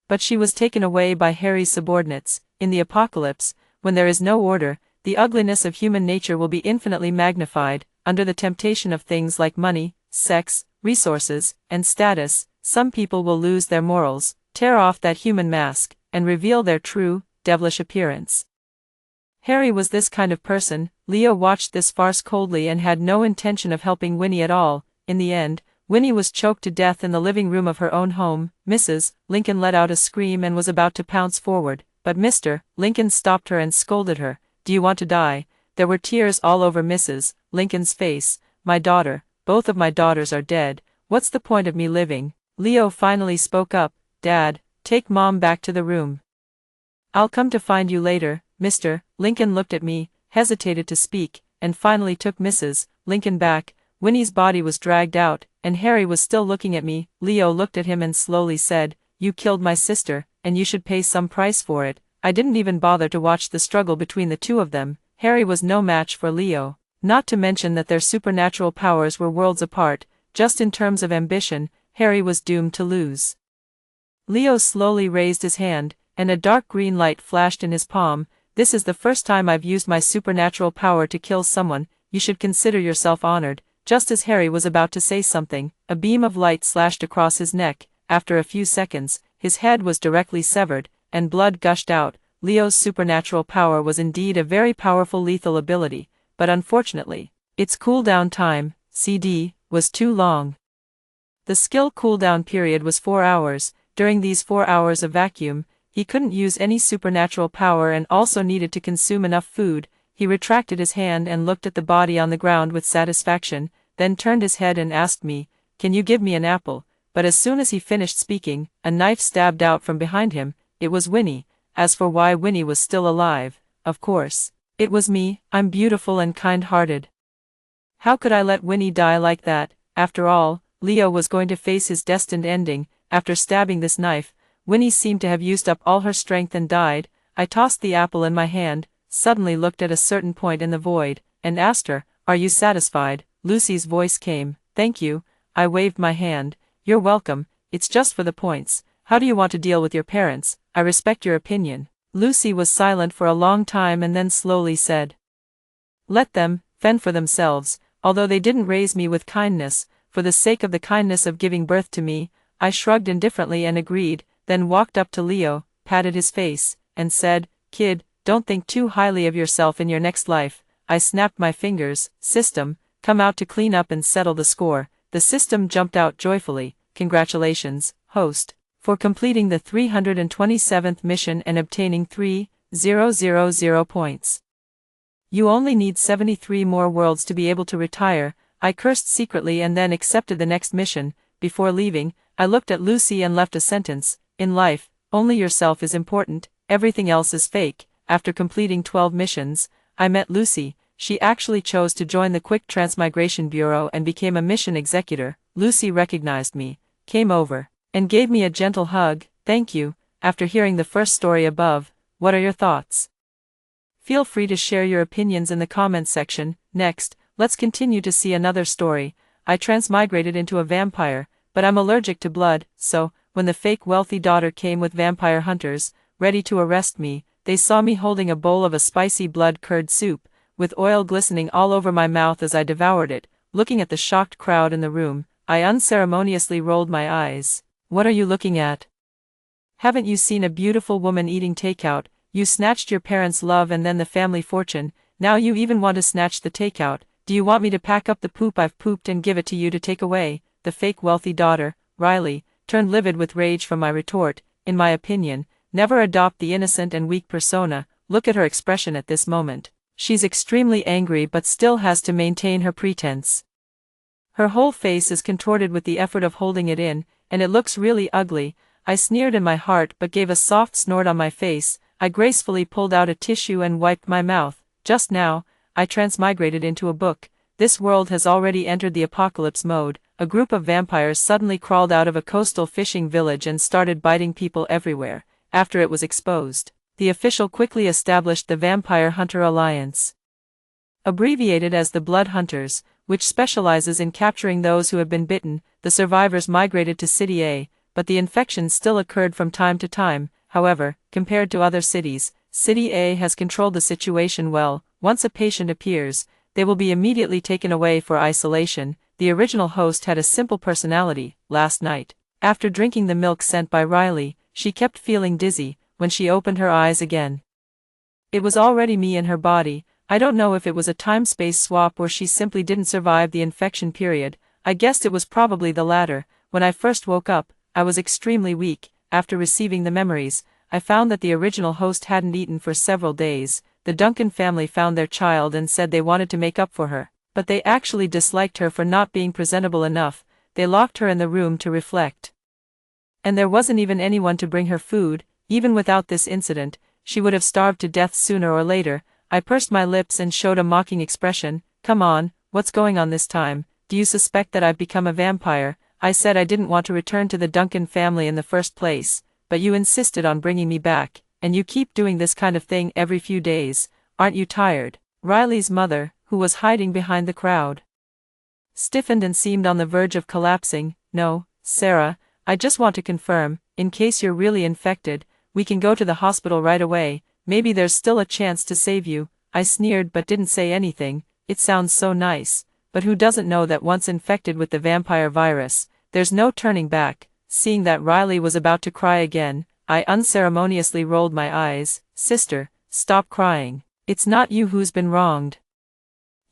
But she was taken away by Harry's subordinates. In the apocalypse, when there is no order, the ugliness of human nature will be infinitely magnified. Under the temptation of things like money, sex, resources, and status, some people will lose their morals, tear off that human mask, and reveal their true, devilish appearance. Harry was this kind of person. Leo watched this farce coldly and had no intention of helping Winnie at all. In the end, Winnie was choked to death in the living room of her own home. Mrs. Lincoln let out a scream and was about to pounce forward, but Mr. Lincoln stopped her and scolded her. "Do you want to die?" There were tears all over Mrs. Lincoln's face. "My daughter, both of my daughters are dead. What's the point of me living?" Leo finally spoke up. "Dad, take Mom back to the room. I'll come to find you later." Mr. Lincoln looked at me, hesitated to speak, and finally took Mrs. Lincoln back. Winnie's body was dragged out, and Harry was still looking at me. Leo looked at him and slowly said, "You killed my sister, and you should pay some price for it." I didn't even bother to watch the struggle between the two of them. Harry was no match for Leo, not to mention that their supernatural powers were worlds apart. Just in terms of ambition, Harry was doomed to lose. Leo slowly raised his hand, and a dark green light flashed in his palm. "This is the first time I've used my supernatural power to kill someone. You should consider yourself honored." Just as Harry was about to say something, a beam of light slashed across his neck. After a few seconds, his head was directly severed, and blood gushed out. Leo's supernatural power was indeed a very powerful lethal ability, but unfortunately, its cooldown time, CD, was too long. The skill cooldown period was 4 hours. During these 4 hours of vacuum, he couldn't use any supernatural power and also needed to consume enough food. He retracted his hand and looked at the body on the ground with satisfaction, then turned his head and asked me, "Can you give me an apple?" But as soon as he finished speaking, a knife stabbed out from behind him. It was Winnie. As for why Winnie was still alive, of course, it was me. I'm beautiful and kind-hearted. How could I let Winnie die like that? After all, Leo was going to face his destined ending. After stabbing this knife, Winnie seemed to have used up all her strength and died. I tossed the apple in my hand, suddenly looked at a certain point in the void, and asked her, "Are you satisfied?" Lucy's voice came. "Thank you." I waved my hand. "You're welcome, it's just for the points. How do you want to deal with your parents?" "I respect your opinion, Lucy was silent for a long time and then slowly said, "Let them fend for themselves, although they didn't raise me with kindness, for the sake of the kindness of giving birth to me." I shrugged indifferently and agreed, then walked up to Leo, patted his face, and said, "Kid, don't think too highly of yourself in your next life." I snapped my fingers. "System, come out to clean up and settle the score." The system jumped out joyfully. "Congratulations, host, for completing the 327th mission and obtaining 3,000 points. You only need 73 more worlds to be able to retire." I cursed secretly and then accepted the next mission. Before leaving, I looked at Lucy and left a sentence: "In life, only yourself is important, everything else is fake." After completing 12 missions, I met Lucy. She actually chose to join the Quick Transmigration Bureau and became a mission executor. Lucy recognized me, came over, and gave me a gentle hug. "Thank you." After hearing the first story above, what are your thoughts? Feel free to share your opinions in the comments section. Next, let's continue to see another story. I transmigrated into a vampire, but I'm allergic to blood, so, when the fake wealthy daughter came with vampire hunters, ready to arrest me, they saw me holding a bowl of a spicy blood-curd soup, with oil glistening all over my mouth as I devoured it. Looking at the shocked crowd in the room, I unceremoniously rolled my eyes. "What are you looking at? Haven't you seen a beautiful woman eating takeout? You snatched your parents' love and then the family fortune, now you even want to snatch the takeout. Do you want me to pack up the poop I've pooped and give it to you to take away?" The fake wealthy daughter, Riley, turned livid with rage from my retort. "In my opinion, never adopt the innocent and weak persona. Look at her expression at this moment. She's extremely angry but still has to maintain her pretense. Her whole face is contorted with the effort of holding it in, and it looks really ugly." I sneered in my heart but gave a soft snort on my face. I gracefully pulled out a tissue and wiped my mouth. "Just now, I transmigrated into a book. This world has already entered the apocalypse mode. A group of vampires suddenly crawled out of a coastal fishing village and started biting people everywhere. After it was exposed, the official quickly established the Vampire Hunter Alliance, abbreviated as the Blood Hunters, which specializes in capturing those who have been bitten. The survivors migrated to City A, but the infection still occurred from time to time. However, compared to other cities, City A has controlled the situation well. Once a patient appears, they will be immediately taken away for isolation. The original host had a simple personality. Last night, after drinking the milk sent by Riley, she kept feeling dizzy. When she opened her eyes again, it was already me in her body. I don't know if it was a time-space swap or she simply didn't survive the infection period. I guessed it was probably the latter. When I first woke up, I was extremely weak. After receiving the memories, I found that the original host hadn't eaten for several days. The Duncan family found their child and said they wanted to make up for her, but they actually disliked her for not being presentable enough. They locked her in the room to reflect. And there wasn't even anyone to bring her food. Even without this incident, she would have starved to death sooner or later. I pursed my lips and showed a mocking expression. "Come on, what's going on this time? Do you suspect that I've become a vampire?" I said I didn't want to return to the Duncan family in the first place, but you insisted on bringing me back, and you keep doing this kind of thing every few days. Aren't you tired? Riley's mother, who was hiding behind the crowd, stiffened and seemed on the verge of collapsing. "No, Sarah, I just want to confirm, in case you're really infected, we can go to the hospital right away. Maybe there's still a chance to save you." I sneered but didn't say anything. It sounds so nice, but who doesn't know that once infected with the vampire virus, there's no turning back? Seeing that Riley was about to cry again, I unceremoniously rolled my eyes. "Sister, stop crying. It's not you who's been wronged.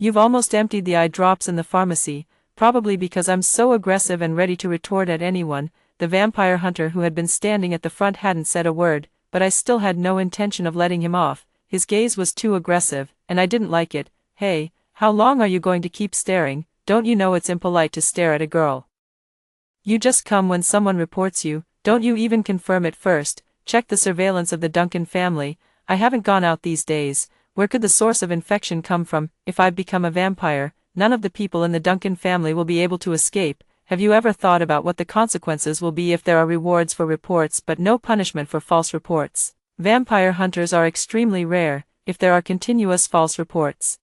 You've almost emptied the eye drops in the pharmacy, probably because I'm so aggressive and ready to retort at anyone." The vampire hunter who had been standing at the front hadn't said a word, but I still had no intention of letting him off. His gaze was too aggressive, and I didn't like it. "Hey, how long are you going to keep staring? Don't you know it's impolite to stare at a girl? You just come when someone reports you. Don't you even confirm it first? Check the surveillance of the Duncan family. I haven't gone out these days. Where could the source of infection come from? If I've become a vampire, none of the people in the Duncan family will be able to escape. Have you ever thought about what the consequences will be if there are rewards for reports but no punishment for false reports? Vampire hunters are extremely rare. If there are continuous false reports,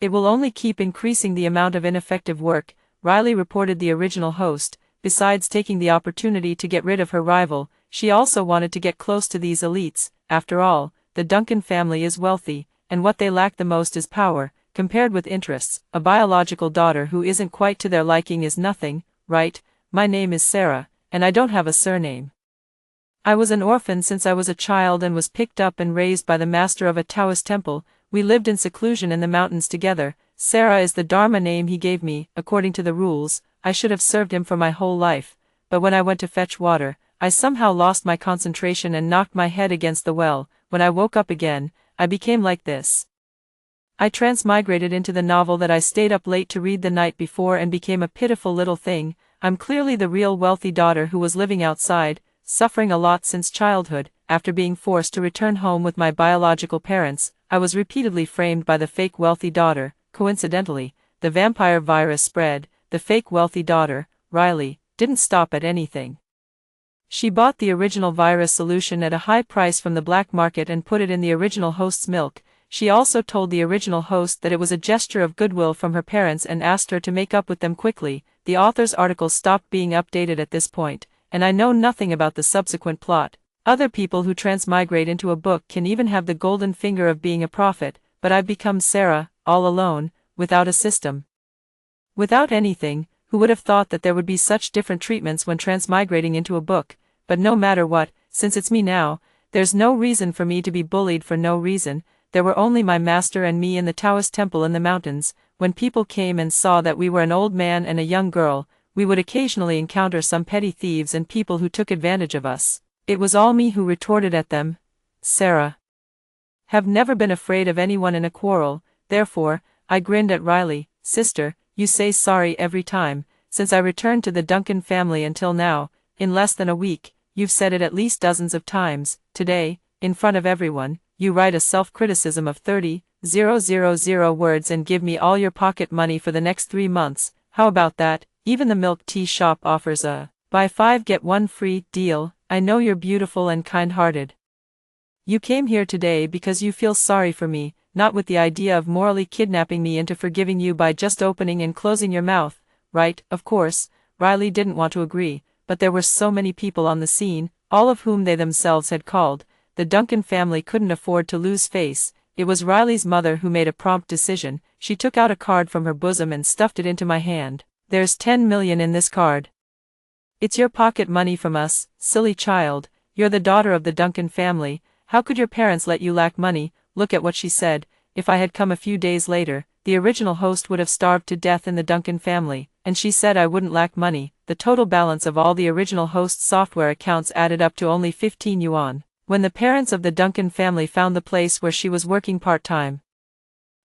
it will only keep increasing the amount of ineffective work." Riley reported the original host. Besides taking the opportunity to get rid of her rival, she also wanted to get close to these elites. After all, the Duncan family is wealthy, and what they lack the most is power, compared with interests. A biological daughter who isn't quite to their liking is nothing, right? My name is Sarah, and I don't have a surname. I was an orphan since I was a child and was picked up and raised by the master of a Taoist temple. We lived in seclusion in the mountains together. Sarah is the Dharma name he gave me. According to the rules, I should have served him for my whole life, but when I went to fetch water, I somehow lost my concentration and knocked my head against the well. When I woke up again, I became like this. I transmigrated into the novel that I stayed up late to read the night before and became a pitiful little thing. I'm clearly the real wealthy daughter who was living outside, suffering a lot since childhood. After being forced to return home with my biological parents, I was repeatedly framed by the fake wealthy daughter. Coincidentally, the vampire virus spread. The fake wealthy daughter, Riley, didn't stop at anything. She bought the original virus solution at a high price from the black market and put it in the original host's milk. She also told the original host that it was a gesture of goodwill from her parents and asked her to make up with them quickly. The author's article stopped being updated at this point, and I know nothing about the subsequent plot. Other people who transmigrate into a book can even have the golden finger of being a prophet, but I've become Sarah, all alone, without a system. Without anything. Who would have thought that there would be such different treatments when transmigrating into a book? But no matter what, since it's me now, there's no reason for me to be bullied for no reason. There were only my master and me in the Taoist temple in the mountains. When people came and saw that we were an old man and a young girl, we would occasionally encounter some petty thieves and people who took advantage of us. It was all me who retorted at them. Sarah. Have never been afraid of anyone in a quarrel, therefore, I grinned at Riley. Sister, you say sorry every time. Since I returned to the Duncan family until now, in less than a week, you've said it at least dozens of times. Today, in front of everyone, you write a self-criticism of 30,000 words and give me all your pocket money for the next 3 months. How about that? Even the milk tea shop offers a buy 5 get 1 free deal. I know you're beautiful and kind-hearted. You came here today because you feel sorry for me, not with the idea of morally kidnapping me into forgiving you by just opening and closing your mouth, right? Of course, Riley didn't want to agree, but there were so many people on the scene, all of whom they themselves had called. The Duncan family couldn't afford to lose face. It was Riley's mother who made a prompt decision. She took out a card from her bosom and stuffed it into my hand. There's 10 million in this card. It's your pocket money from us, silly child. You're the daughter of the Duncan family. How could your parents let you lack money? Look at what she said. If I had come a few days later, the original host would have starved to death in the Duncan family, and she said I wouldn't lack money. The total balance of all the original host's software accounts added up to only 15 yuan. When the parents of the Duncan family found the place where she was working part-time,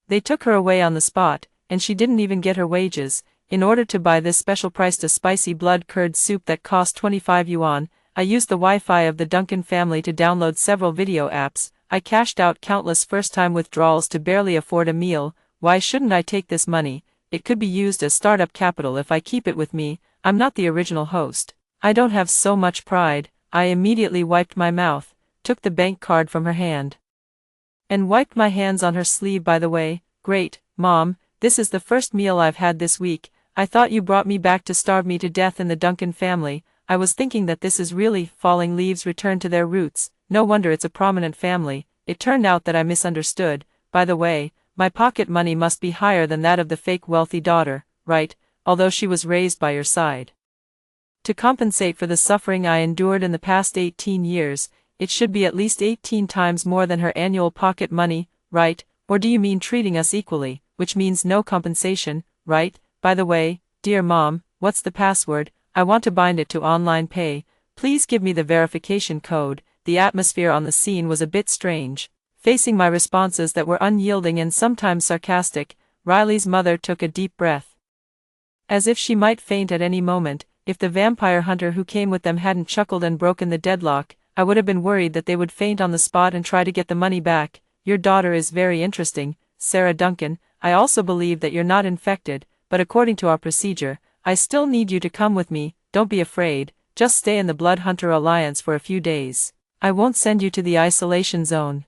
they took her away on the spot, and she didn't even get her wages. In order to buy this special-priced a spicy blood curd soup that cost 25 yuan, I used the Wi-Fi of the Duncan family to download several video apps. I cashed out countless first-time withdrawals to barely afford a meal. Why shouldn't I take this money? It could be used as startup capital if I keep it with me. I'm not the original host. I don't have so much pride. I immediately wiped my mouth, took the bank card from her hand, and wiped my hands on her sleeve. By the way, great, Mom, this is the first meal I've had this week. I thought you brought me back to starve me to death in the Duncan family. I was thinking that this is really falling leaves return to their roots. No wonder it's a prominent family. It turned out that I misunderstood. By the way, my pocket money must be higher than that of the fake wealthy daughter, right? Although she was raised by your side. To compensate for the suffering I endured in the past 18 years, it should be at least 18 times more than her annual pocket money, right? Or do you mean treating us equally, which means no compensation, right? By the way, dear Mom, what's the password? I want to bind it to online pay. Please give me the verification code. The atmosphere on the scene was a bit strange. Facing my responses that were unyielding and sometimes sarcastic, Riley's mother took a deep breath, as if she might faint at any moment. If the vampire hunter who came with them hadn't chuckled and broken the deadlock, I would have been worried that they would faint on the spot and try to get the money back. Your daughter is very interesting, Sarah Duncan. I also believe that you're not infected, but according to our procedure, I still need you to come with me. Don't be afraid, just stay in the Blood Hunter Alliance for a few days. I won't send you to the isolation zone.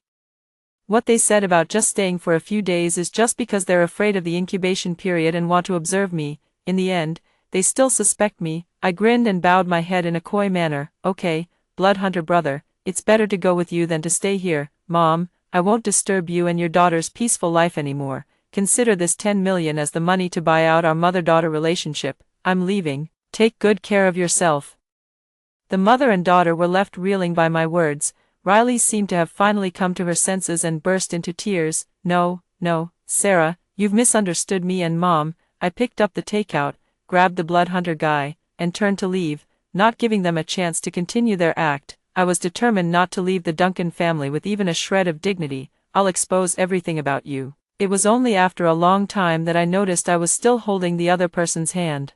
What they said about just staying for a few days is just because they're afraid of the incubation period and want to observe me. In the end, they still suspect me. I grinned and bowed my head in a coy manner. Okay, blood hunter brother, it's better to go with you than to stay here. Mom, I won't disturb you and your daughter's peaceful life anymore. Consider this 10 million as the money to buy out our mother-daughter relationship. I'm leaving. Take good care of yourself. The mother and daughter were left reeling by my words. Riley seemed to have finally come to her senses and burst into tears. No, Sarah, you've misunderstood me and Mom. I picked up the takeout, grabbed the blood hunter guy, and turned to leave, not giving them a chance to continue their act. I was determined not to leave the Duncan family with even a shred of dignity. I'll expose everything about you. It was only after a long time that I noticed I was still holding the other person's hand.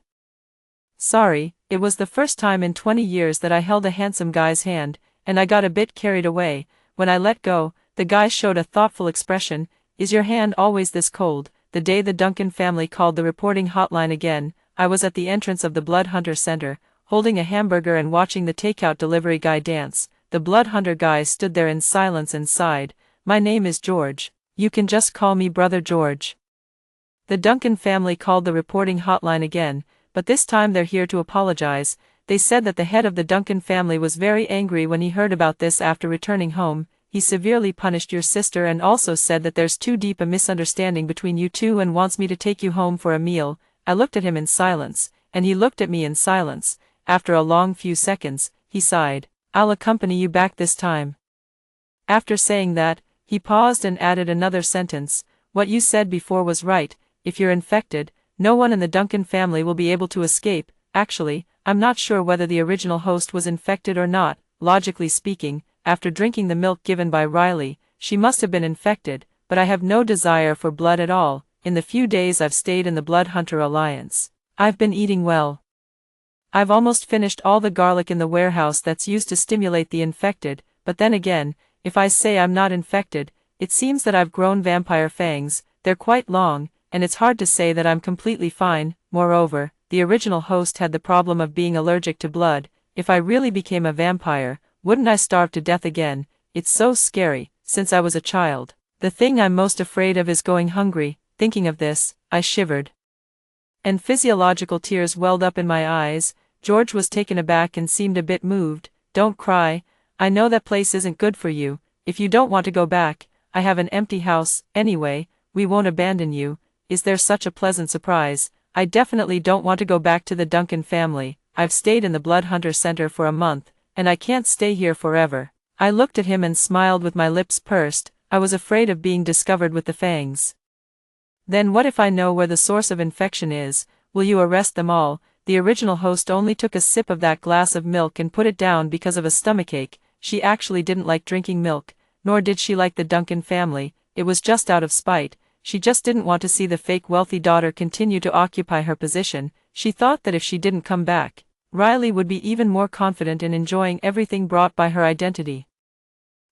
Sorry, it was the first time in 20 years that I held a handsome guy's hand, and I got a bit carried away. When I let go, the guy showed a thoughtful expression. Is your hand always this cold? The day the Duncan family called the reporting hotline again, I was at the entrance of the Blood Hunter Center, holding a hamburger and watching the takeout delivery guy dance. The Blood Hunter guy stood there in silence and sighed. My name is George. You can just call me Brother George. The Duncan family called the reporting hotline again, but this time they're here to apologize. They said that the head of the Duncan family was very angry when he heard about this after returning home. He severely punished your sister and also said that there's too deep a misunderstanding between you two and wants me to take you home for a meal. I looked at him in silence, and he looked at me in silence. After a long few seconds, he sighed. I'll accompany you back this time. After saying that, he paused and added another sentence. What you said before was right. If you're infected, no one in the Duncan family will be able to escape. Actually, I'm not sure whether the original host was infected or not. Logically speaking, after drinking the milk given by Riley, she must have been infected, but I have no desire for blood at all. In the few days I've stayed in the Blood Hunter Alliance, I've been eating well. I've almost finished all the garlic in the warehouse that's used to stimulate the infected, but then again, if I say I'm not infected, it seems that I've grown vampire fangs. They're quite long, and it's hard to say that I'm completely fine. Moreover, the original host had the problem of being allergic to blood. If I really became a vampire, wouldn't I starve to death again? It's so scary. Since I was a child, the thing I'm most afraid of is going hungry. Thinking of this, I shivered, and physiological tears welled up in my eyes. George was taken aback and seemed a bit moved. Don't cry. I know that place isn't good for you. If you don't want to go back, I have an empty house. Anyway, we won't abandon you. Is there such a pleasant surprise? I definitely don't want to go back to the Duncan family. I've stayed in the Blood Hunter Center for a month, and I can't stay here forever. I looked at him and smiled with my lips pursed. I was afraid of being discovered with the fangs. Then what if I know where the source of infection is? Will you arrest them all? The original host only took a sip of that glass of milk and put it down because of a stomachache. She actually didn't like drinking milk, nor did she like the Duncan family. It was just out of spite. She just didn't want to see the fake wealthy daughter continue to occupy her position. She thought that if she didn't come back, Riley would be even more confident in enjoying everything brought by her identity.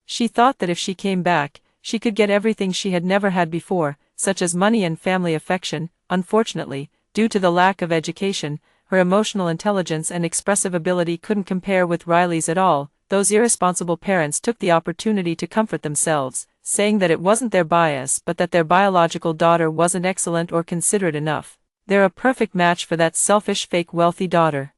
She thought that if she came back, she could get everything she had never had before, such as money and family affection. Unfortunately, due to the lack of education, her emotional intelligence and expressive ability couldn't compare with Riley's at all. Those irresponsible parents took the opportunity to comfort themselves, saying that it wasn't their bias but that their biological daughter wasn't excellent or considerate enough. They're a perfect match for that selfish fake wealthy daughter.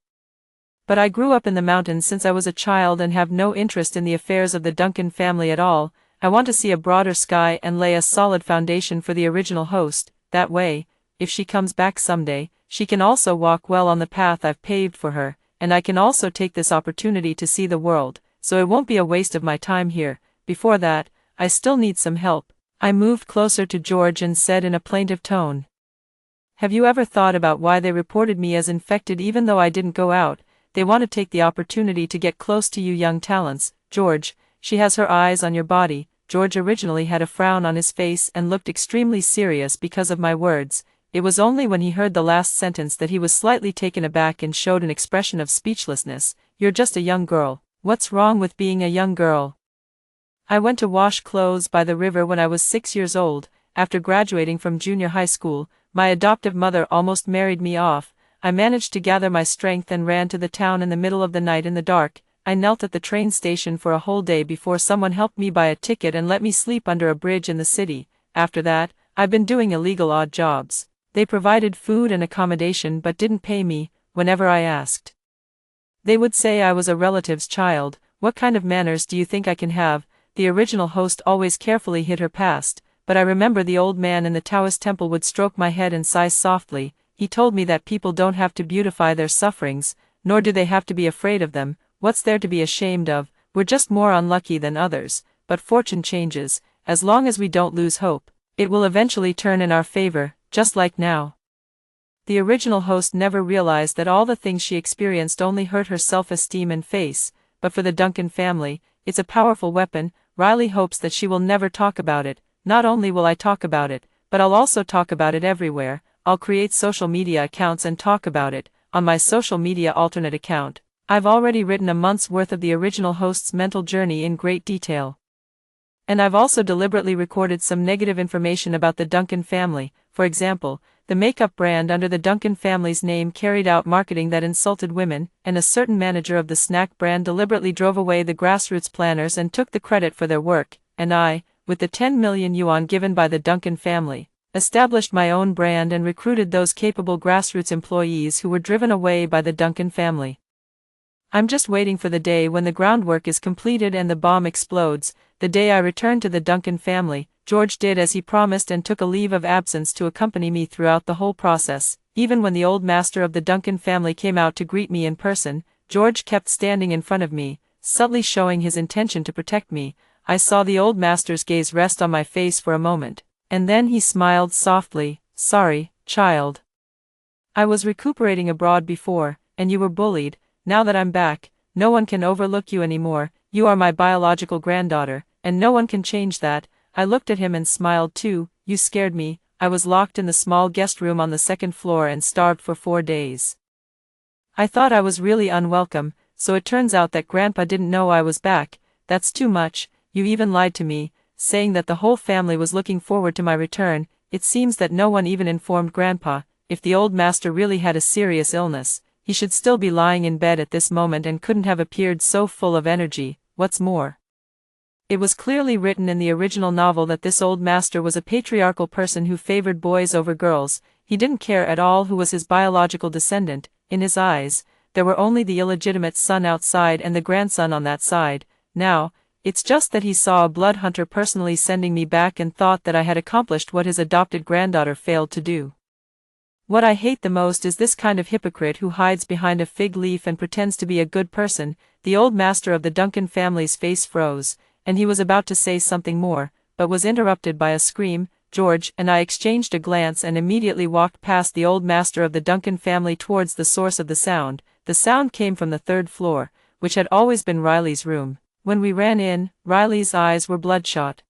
But I grew up in the mountains since I was a child and have no interest in the affairs of the Duncan family at all. I want to see a broader sky and lay a solid foundation for the original host. That way, if she comes back someday, she can also walk well on the path I've paved for her, and I can also take this opportunity to see the world, so it won't be a waste of my time here. Before that, I still need some help. I moved closer to George and said in a plaintive tone, have you ever thought about why they reported me as infected even though I didn't go out? They want to take the opportunity to get close to you young talents. George, she has her eyes on your body. George originally had a frown on his face and looked extremely serious because of my words. It was only when he heard the last sentence that he was slightly taken aback and showed an expression of speechlessness. You're just a young girl. What's wrong with being a young girl? I went to wash clothes by the river when I was 6 years old. After graduating from junior high school, my adoptive mother almost married me off. I managed to gather my strength and ran to the town in the middle of the night in the dark. I knelt at the train station for a whole day before someone helped me buy a ticket and let me sleep under a bridge in the city. After that, I've been doing illegal odd jobs. They provided food and accommodation but didn't pay me. Whenever I asked, they would say I was a relative's child. What kind of manners do you think I can have? The original host always carefully hid her past, but I remember the old man in the Taoist temple would stroke my head and sigh softly. He told me that people don't have to beautify their sufferings, nor do they have to be afraid of them. What's there to be ashamed of? We're just more unlucky than others, but fortune changes. As long as we don't lose hope, it will eventually turn in our favor, just like now. The original host never realized that all the things she experienced only hurt her self-esteem and face, but for the Duncan family, it's a powerful weapon. Riley hopes that she will never talk about it. Not only will I talk about it, but I'll also talk about it everywhere. I'll create social media accounts and talk about it. On my social media alternate account, I've already written a month's worth of the original host's mental journey in great detail. And I've also deliberately recorded some negative information about the Duncan family. For example, the makeup brand under the Duncan family's name carried out marketing that insulted women, and a certain manager of the snack brand deliberately drove away the grassroots planners and took the credit for their work, and I, with the 10 million yuan given by the Duncan family, established my own brand and recruited those capable grassroots employees who were driven away by the Duncan family. I'm just waiting for the day when the groundwork is completed and the bomb explodes, the day I return to the Duncan family. George did as he promised and took a leave of absence to accompany me throughout the whole process. Even when the old master of the Duncan family came out to greet me in person, George kept standing in front of me, subtly showing his intention to protect me. I saw the old master's gaze rest on my face for a moment, and then he smiled softly. "Sorry, child. I was recuperating abroad before, and you were bullied. Now that I'm back, no one can overlook you anymore. You are my biological granddaughter, and no one can change that." I looked at him and smiled too. "You scared me. I was locked in the small guest room on the second floor and starved for 4 days. I thought I was really unwelcome, so it turns out that Grandpa didn't know I was back. That's too much. You even lied to me, saying that the whole family was looking forward to my return. It seems that no one even informed Grandpa. If the old master really had a serious illness, he should still be lying in bed at this moment and couldn't have appeared so full of energy. What's more, it was clearly written in the original novel that this old master was a patriarchal person who favored boys over girls. He didn't care at all who was his biological descendant. In his eyes, there were only the illegitimate son outside and the grandson on that side. Now, it's just that he saw a blood hunter personally sending me back and thought that I had accomplished what his adopted granddaughter failed to do. What I hate the most is this kind of hypocrite who hides behind a fig leaf and pretends to be a good person. The old master of the Duncan family's face froze, and he was about to say something more, but was interrupted by a scream. George and I exchanged a glance and immediately walked past the old master of the Duncan family towards the source of the sound. The sound came from the 3rd floor, which had always been Riley's room. When we ran in, Riley's eyes were bloodshot.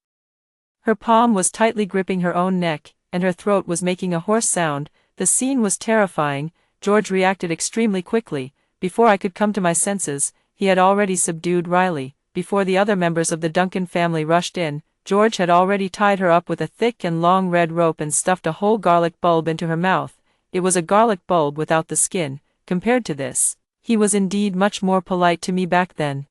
Her palm was tightly gripping her own neck, and her throat was making a hoarse sound. The scene was terrifying. George reacted extremely quickly. Before I could come to my senses, he had already subdued Riley. Before the other members of the Duncan family rushed in, George had already tied her up with a thick and long red rope and stuffed a whole garlic bulb into her mouth. It was a garlic bulb without the skin. Compared to this, he was indeed much more polite to me back then.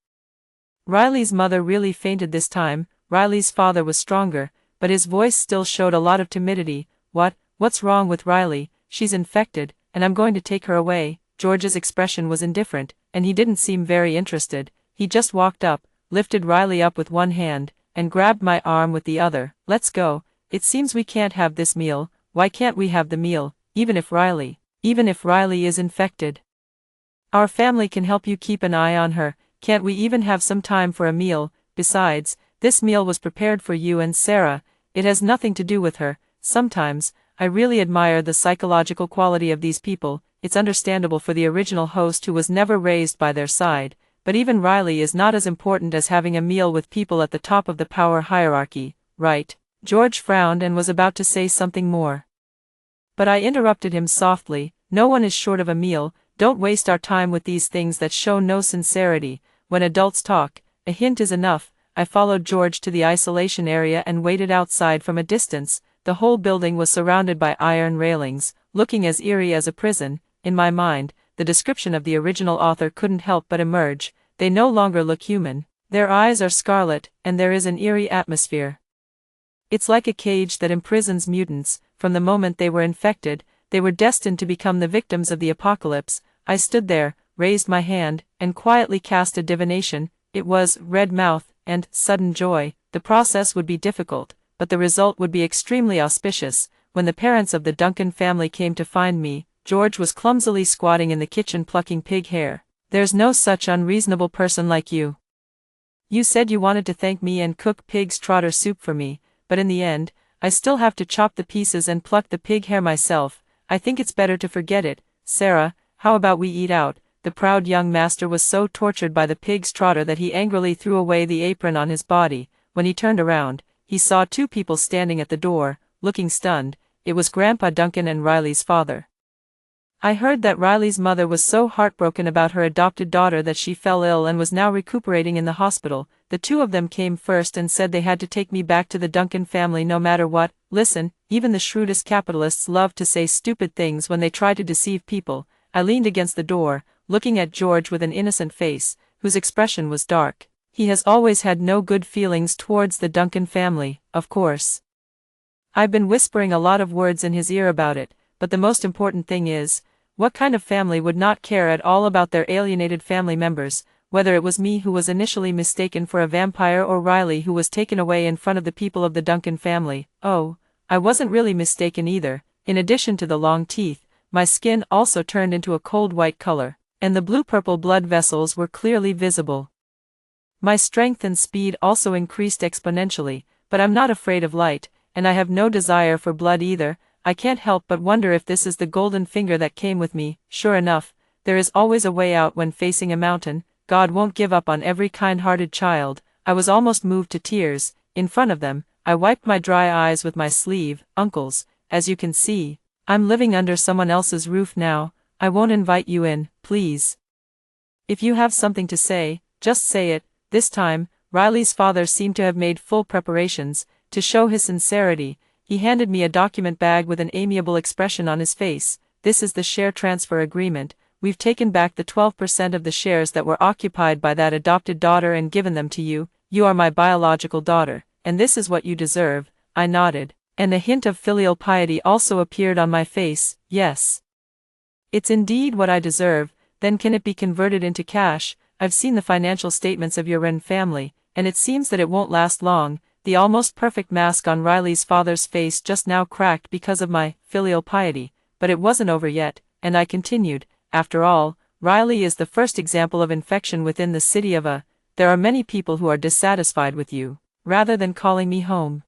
Riley's mother really fainted this time. Riley's father was stronger, but his voice still showed a lot of timidity. What's wrong with Riley? She's infected, and I'm going to take her away." George's expression was indifferent, and he didn't seem very interested. He just walked up, lifted Riley up with one hand, and grabbed my arm with the other. "Let's go. It seems we can't have this meal." "Why can't we have the meal, even if Riley is infected? Our family can help you keep an eye on her. Can't we even have some time for a meal? Besides, this meal was prepared for you and Sarah. It has nothing to do with her." Sometimes, I really admire the psychological quality of these people. It's understandable for the original host who was never raised by their side, but even Riley is not as important as having a meal with people at the top of the power hierarchy, right? George frowned and was about to say something more, but I interrupted him softly. "No one is short of a meal. Don't waste our time with these things that show no sincerity. When adults talk, a hint is enough." I followed George to the isolation area and waited outside from a distance. The whole building was surrounded by iron railings, looking as eerie as a prison. In my mind, the description of the original author couldn't help but emerge. They no longer look human. Their eyes are scarlet, and there is an eerie atmosphere. It's like a cage that imprisons mutants. From the moment they were infected, they were destined to become the victims of the apocalypse. I stood there, raised my hand, and quietly cast a divination. It was red mouth and sudden joy. The process would be difficult, but the result would be extremely auspicious. When the parents of the Duncan family came to find me, George was clumsily squatting in the kitchen plucking pig hair. "There's no such unreasonable person like you. You said you wanted to thank me and cook pig's trotter soup for me, but in the end, I still have to chop the pieces and pluck the pig hair myself. I think it's better to forget it. Sarah, how about we eat out?" The proud young master was so tortured by the pig's trotter that he angrily threw away the apron on his body. When he turned around, he saw two people standing at the door, looking stunned. It was Grandpa Duncan and Riley's father. "I heard that Riley's mother was so heartbroken about her adopted daughter that she fell ill and was now recuperating in the hospital. The two of them came first and said they had to take me back to the Duncan family no matter what. Listen, even the shrewdest capitalists love to say stupid things when they try to deceive people." I leaned against the door, looking at George with an innocent face, whose expression was dark. He has always had no good feelings towards the Duncan family, of course. I've been whispering a lot of words in his ear about it, but the most important thing is, what kind of family would not care at all about their alienated family members, whether it was me who was initially mistaken for a vampire or Riley who was taken away in front of the people of the Duncan family? Oh, I wasn't really mistaken either. In addition to the long teeth, my skin also turned into a cold white color, and the blue-purple blood vessels were clearly visible. My strength and speed also increased exponentially, but I'm not afraid of light, and I have no desire for blood either. I can't help but wonder if this is the golden finger that came with me. Sure enough, there is always a way out when facing a mountain. God won't give up on every kind-hearted child. I was almost moved to tears. In front of them, I wiped my dry eyes with my sleeve. "Uncles, as you can see, I'm living under someone else's roof now. I won't invite you in, please. If you have something to say, just say it." This time, Riley's father seemed to have made full preparations. To show his sincerity, he handed me a document bag with an amiable expression on his face. "This is the share transfer agreement. We've taken back the 12% of the shares that were occupied by that adopted daughter and given them to you. You are my biological daughter, and this is what you deserve." I nodded, and a hint of filial piety also appeared on my face. "Yes. It's indeed what I deserve. Then can it be converted into cash? I've seen the financial statements of your Wren family, and it seems that it won't last long." The almost perfect mask on Riley's father's face just now cracked because of my filial piety, but it wasn't over yet, and I continued, "After all, Riley is the first example of infection within the city of a. There are many people who are dissatisfied with you. Rather than calling me home,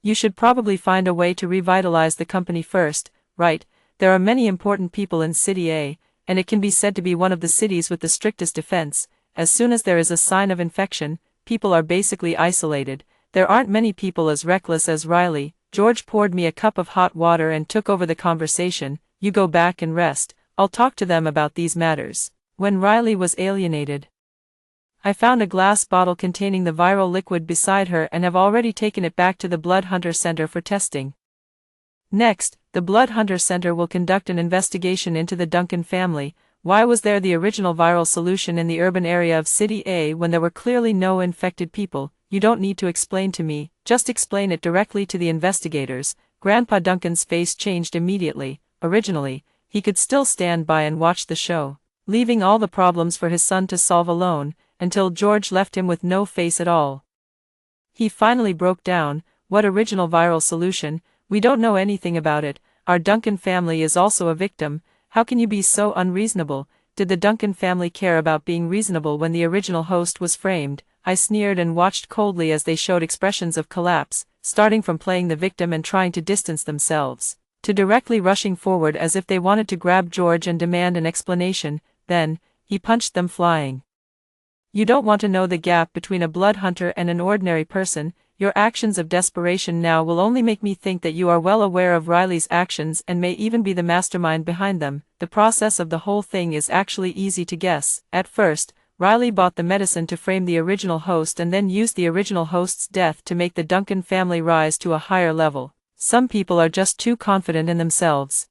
you should probably find a way to revitalize the company first, right? There are many important people in City A, and it can be said to be one of the cities with the strictest defense. As soon as there is a sign of infection, people are basically isolated. There aren't many people as reckless as Riley." George poured me a cup of hot water and took over the conversation. "You go back and rest. I'll talk to them about these matters." When Riley was alienated, I found a glass bottle containing the viral liquid beside her and have already taken it back to the Blood Hunter Center for testing. Next, the Blood Hunter Center will conduct an investigation into the Duncan family. Why was there the original viral solution in the urban area of City A when there were clearly no infected people? "You don't need to explain to me, just explain it directly to the investigators." Grandpa Duncan's face changed immediately. Originally, he could still stand by and watch the show, leaving all the problems for his son to solve alone, until George left him with no face at all. He finally broke down. "What original viral solution? We don't know anything about it. Our Duncan family is also a victim. How can you be so unreasonable? Did the Duncan family care about being reasonable when the original host was framed?" I sneered and watched coldly as they showed expressions of collapse, starting from playing the victim and trying to distance themselves, to directly rushing forward as if they wanted to grab George and demand an explanation. Then, he punched them flying. "You don't want to know the gap between a blood hunter and an ordinary person. Your actions of desperation now will only make me think that you are well aware of Riley's actions and may even be the mastermind behind them. The process of the whole thing is actually easy to guess. At first, Riley bought the medicine to frame the original host and then used the original host's death to make the Duncan family rise to a higher level. Some people are just too confident in themselves.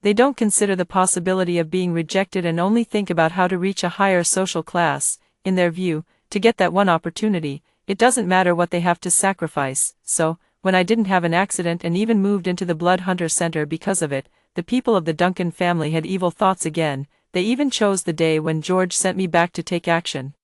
They don't consider the possibility of being rejected and only think about how to reach a higher social class. In their view, to get that one opportunity, it doesn't matter what they have to sacrifice. So, when I didn't have an accident and even moved into the Blood Hunter Center because of it, the people of the Duncan family had evil thoughts again. They even chose the day when George sent me back to take action.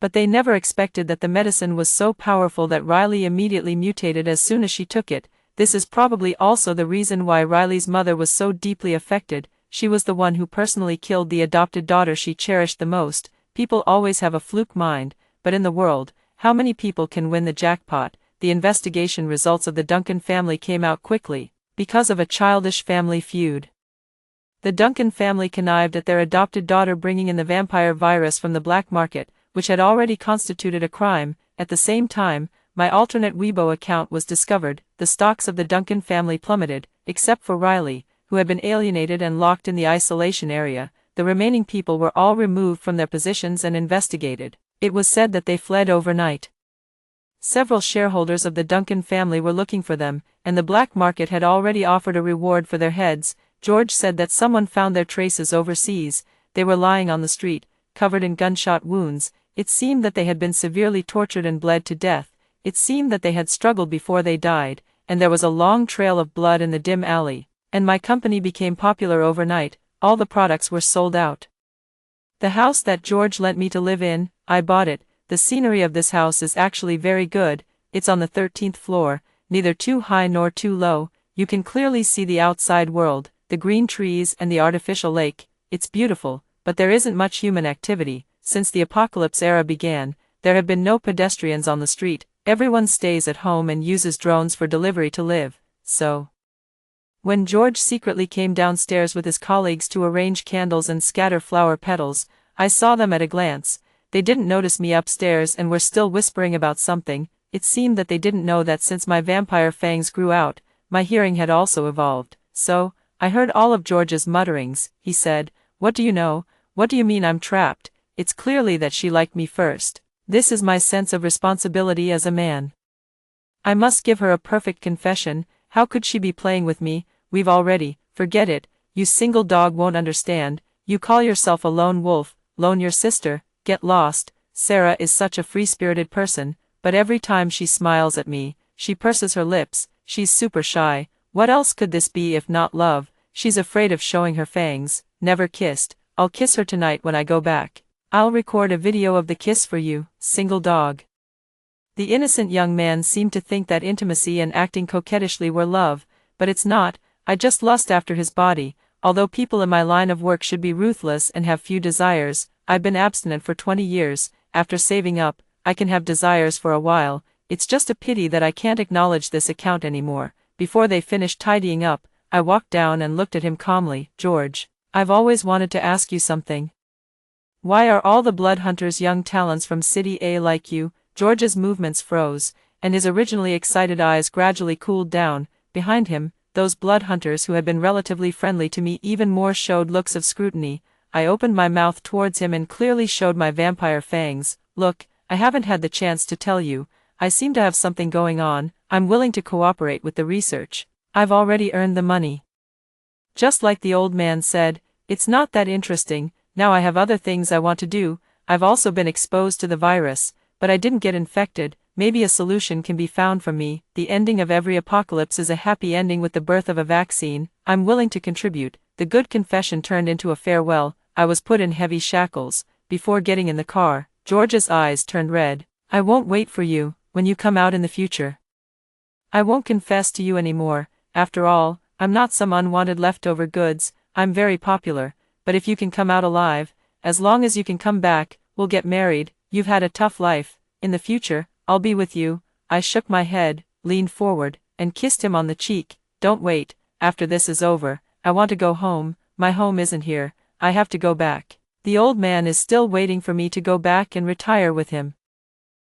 But they never expected that the medicine was so powerful that Riley immediately mutated as soon as she took it. This is probably also the reason why Riley's mother was so deeply affected. She was the one who personally killed the adopted daughter she cherished the most. People always have a fluke mind, but in the world, how many people can win the jackpot? The investigation results of the Duncan family came out quickly, because of a childish family feud. The Duncan family connived at their adopted daughter bringing in the vampire virus from the black market, which had already constituted a crime. At the same time, my alternate Weibo account was discovered. The stocks of the Duncan family plummeted, except for Riley, who had been alienated and locked in the isolation area. The remaining people were all removed from their positions and investigated. It was said that they fled overnight. Several shareholders of the Duncan family were looking for them, and the black market had already offered a reward for their heads. George said that someone found their traces overseas. They were lying on the street, covered in gunshot wounds. It seemed that they had been severely tortured and bled to death. It seemed that they had struggled before they died, and there was a long trail of blood in the dim alley. And my company became popular overnight. All the products were sold out. The house that George lent me to live in, I bought it. The scenery of this house is actually very good. It's on the 13th floor, neither too high nor too low. You can clearly see the outside world, the green trees and the artificial lake. It's beautiful, but there isn't much human activity. Since the apocalypse era began, there have been no pedestrians on the street. Everyone stays at home and uses drones for delivery to live. So, when George secretly came downstairs with his colleagues to arrange candles and scatter flower petals, I saw them at a glance. They didn't notice me upstairs and were still whispering about something. It seemed that they didn't know that since my vampire fangs grew out, my hearing had also evolved. So, I heard all of George's mutterings. He said, "What do you know? What do you mean I'm trapped? It's clearly that she liked me first. This is my sense of responsibility as a man. I must give her a perfect confession. How could she be playing with me? We've already, forget it, you single dog won't understand. You call yourself a lone wolf, loan your sister, get lost." Sarah is such a free-spirited person, but every time she smiles at me, she purses her lips. She's super shy. What else could this be if not love? She's afraid of showing her fangs. Never kissed. I'll kiss her tonight when I go back. I'll record a video of the kiss for you, single dog. The innocent young man seemed to think that intimacy and acting coquettishly were love, but it's not. I just lust after his body. Although people in my line of work should be ruthless and have few desires, I've been abstinent for 20 years. After saving up, I can have desires for a while. It's just a pity that I can't acknowledge this account anymore. Before they finished tidying up, I walked down and looked at him calmly. "George, I've always wanted to ask you something. Why are all the blood hunters young talents from City A like you?" George's movements froze, and his originally excited eyes gradually cooled down. Behind him, those blood hunters who had been relatively friendly to me even more showed looks of scrutiny. I opened my mouth towards him and clearly showed my vampire fangs. "Look, I haven't had the chance to tell you. I seem to have something going on. I'm willing to cooperate with the research. I've already earned the money." Just like the old man said, "It's not that interesting. Now I have other things I want to do. I've also been exposed to the virus, but I didn't get infected. Maybe a solution can be found for me. The ending of every apocalypse is a happy ending with the birth of a vaccine. I'm willing to contribute." The good confession turned into a farewell. I was put in heavy shackles. Before getting in the car, George's eyes turned red. "I won't wait for you, when you come out in the future. I won't confess to you anymore. After all, I'm not some unwanted leftover goods. I'm very popular. But if you can come out alive, as long as you can come back, we'll get married. You've had a tough life. In the future, I'll be with you." I shook my head, leaned forward, and kissed him on the cheek. "Don't wait. After this is over, I want to go home. My home isn't here. I have to go back." The old man is still waiting for me to go back and retire with him.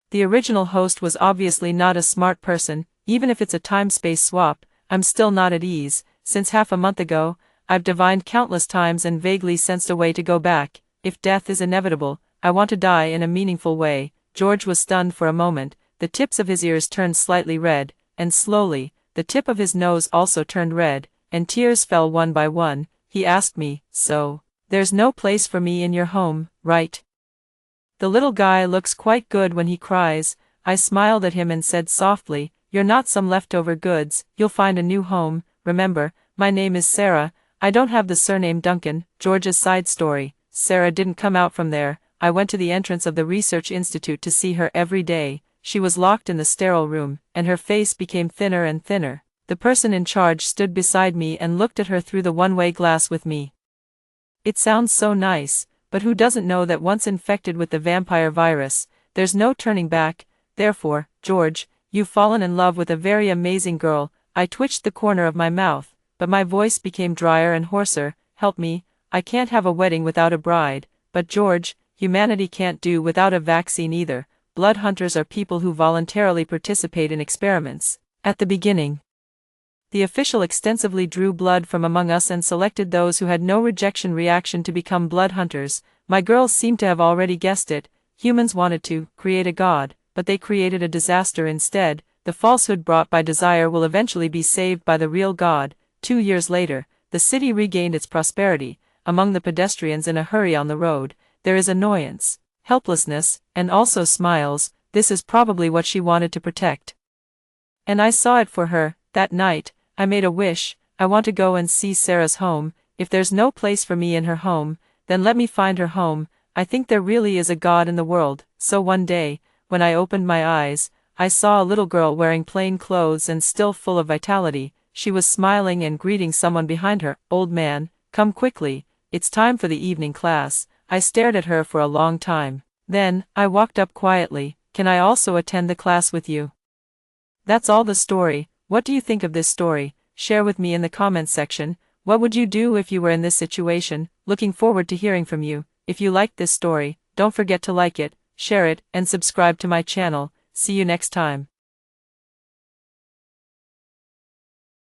The original host was obviously not a smart person. Even if it's a time-space swap, I'm still not at ease. Since half a month ago, I've divined countless times and vaguely sensed a way to go back. If death is inevitable, I want to die in a meaningful way. George was stunned for a moment. The tips of his ears turned slightly red, and slowly, the tip of his nose also turned red, and tears fell one by one. He asked me, "So, there's no place for me in your home, right? The little guy looks quite good when he cries." I smiled at him and said softly, "You're not some leftover goods. You'll find a new home. Remember, my name is Sarah. I don't have the surname Duncan." George's side story. Sarah didn't come out from there. I went to the entrance of the research institute to see her every day. She was locked in the sterile room, and her face became thinner and thinner. The person in charge stood beside me and looked at her through the one-way glass with me. It sounds so nice, but who doesn't know that once infected with the vampire virus, there's no turning back? Therefore, George, you've fallen in love with a very amazing girl. I twitched the corner of my mouth, but my voice became drier and hoarser. Help me, I can't have a wedding without a bride. But George, humanity can't do without a vaccine either. Blood hunters are people who voluntarily participate in experiments. At the beginning, the official extensively drew blood from among us and selected those who had no rejection reaction to become blood hunters. My girls seemed to have already guessed it. Humans wanted to create a god, but they created a disaster instead. The falsehood brought by desire will eventually be saved by the real God. 2 years later, the city regained its prosperity. Among the pedestrians in a hurry on the road, there is annoyance, helplessness, and also smiles. This is probably what she wanted to protect. And I saw it for her. That night, I made a wish. I want to go and see Sarah's home. If there's no place for me in her home, then let me find her home. I think there really is a God in the world. So one day, when I opened my eyes, I saw a little girl wearing plain clothes and still full of vitality. She was smiling and greeting someone behind her. Old man, come quickly, it's time for the evening class. I stared at her for a long time. Then, I walked up quietly. Can I also attend the class with you? That's all the story. What do you think of this story? Share with me in the comments section. What would you do if you were in this situation? Looking forward to hearing from you. If you liked this story, don't forget to like it, share it, and subscribe to my channel. See you next time.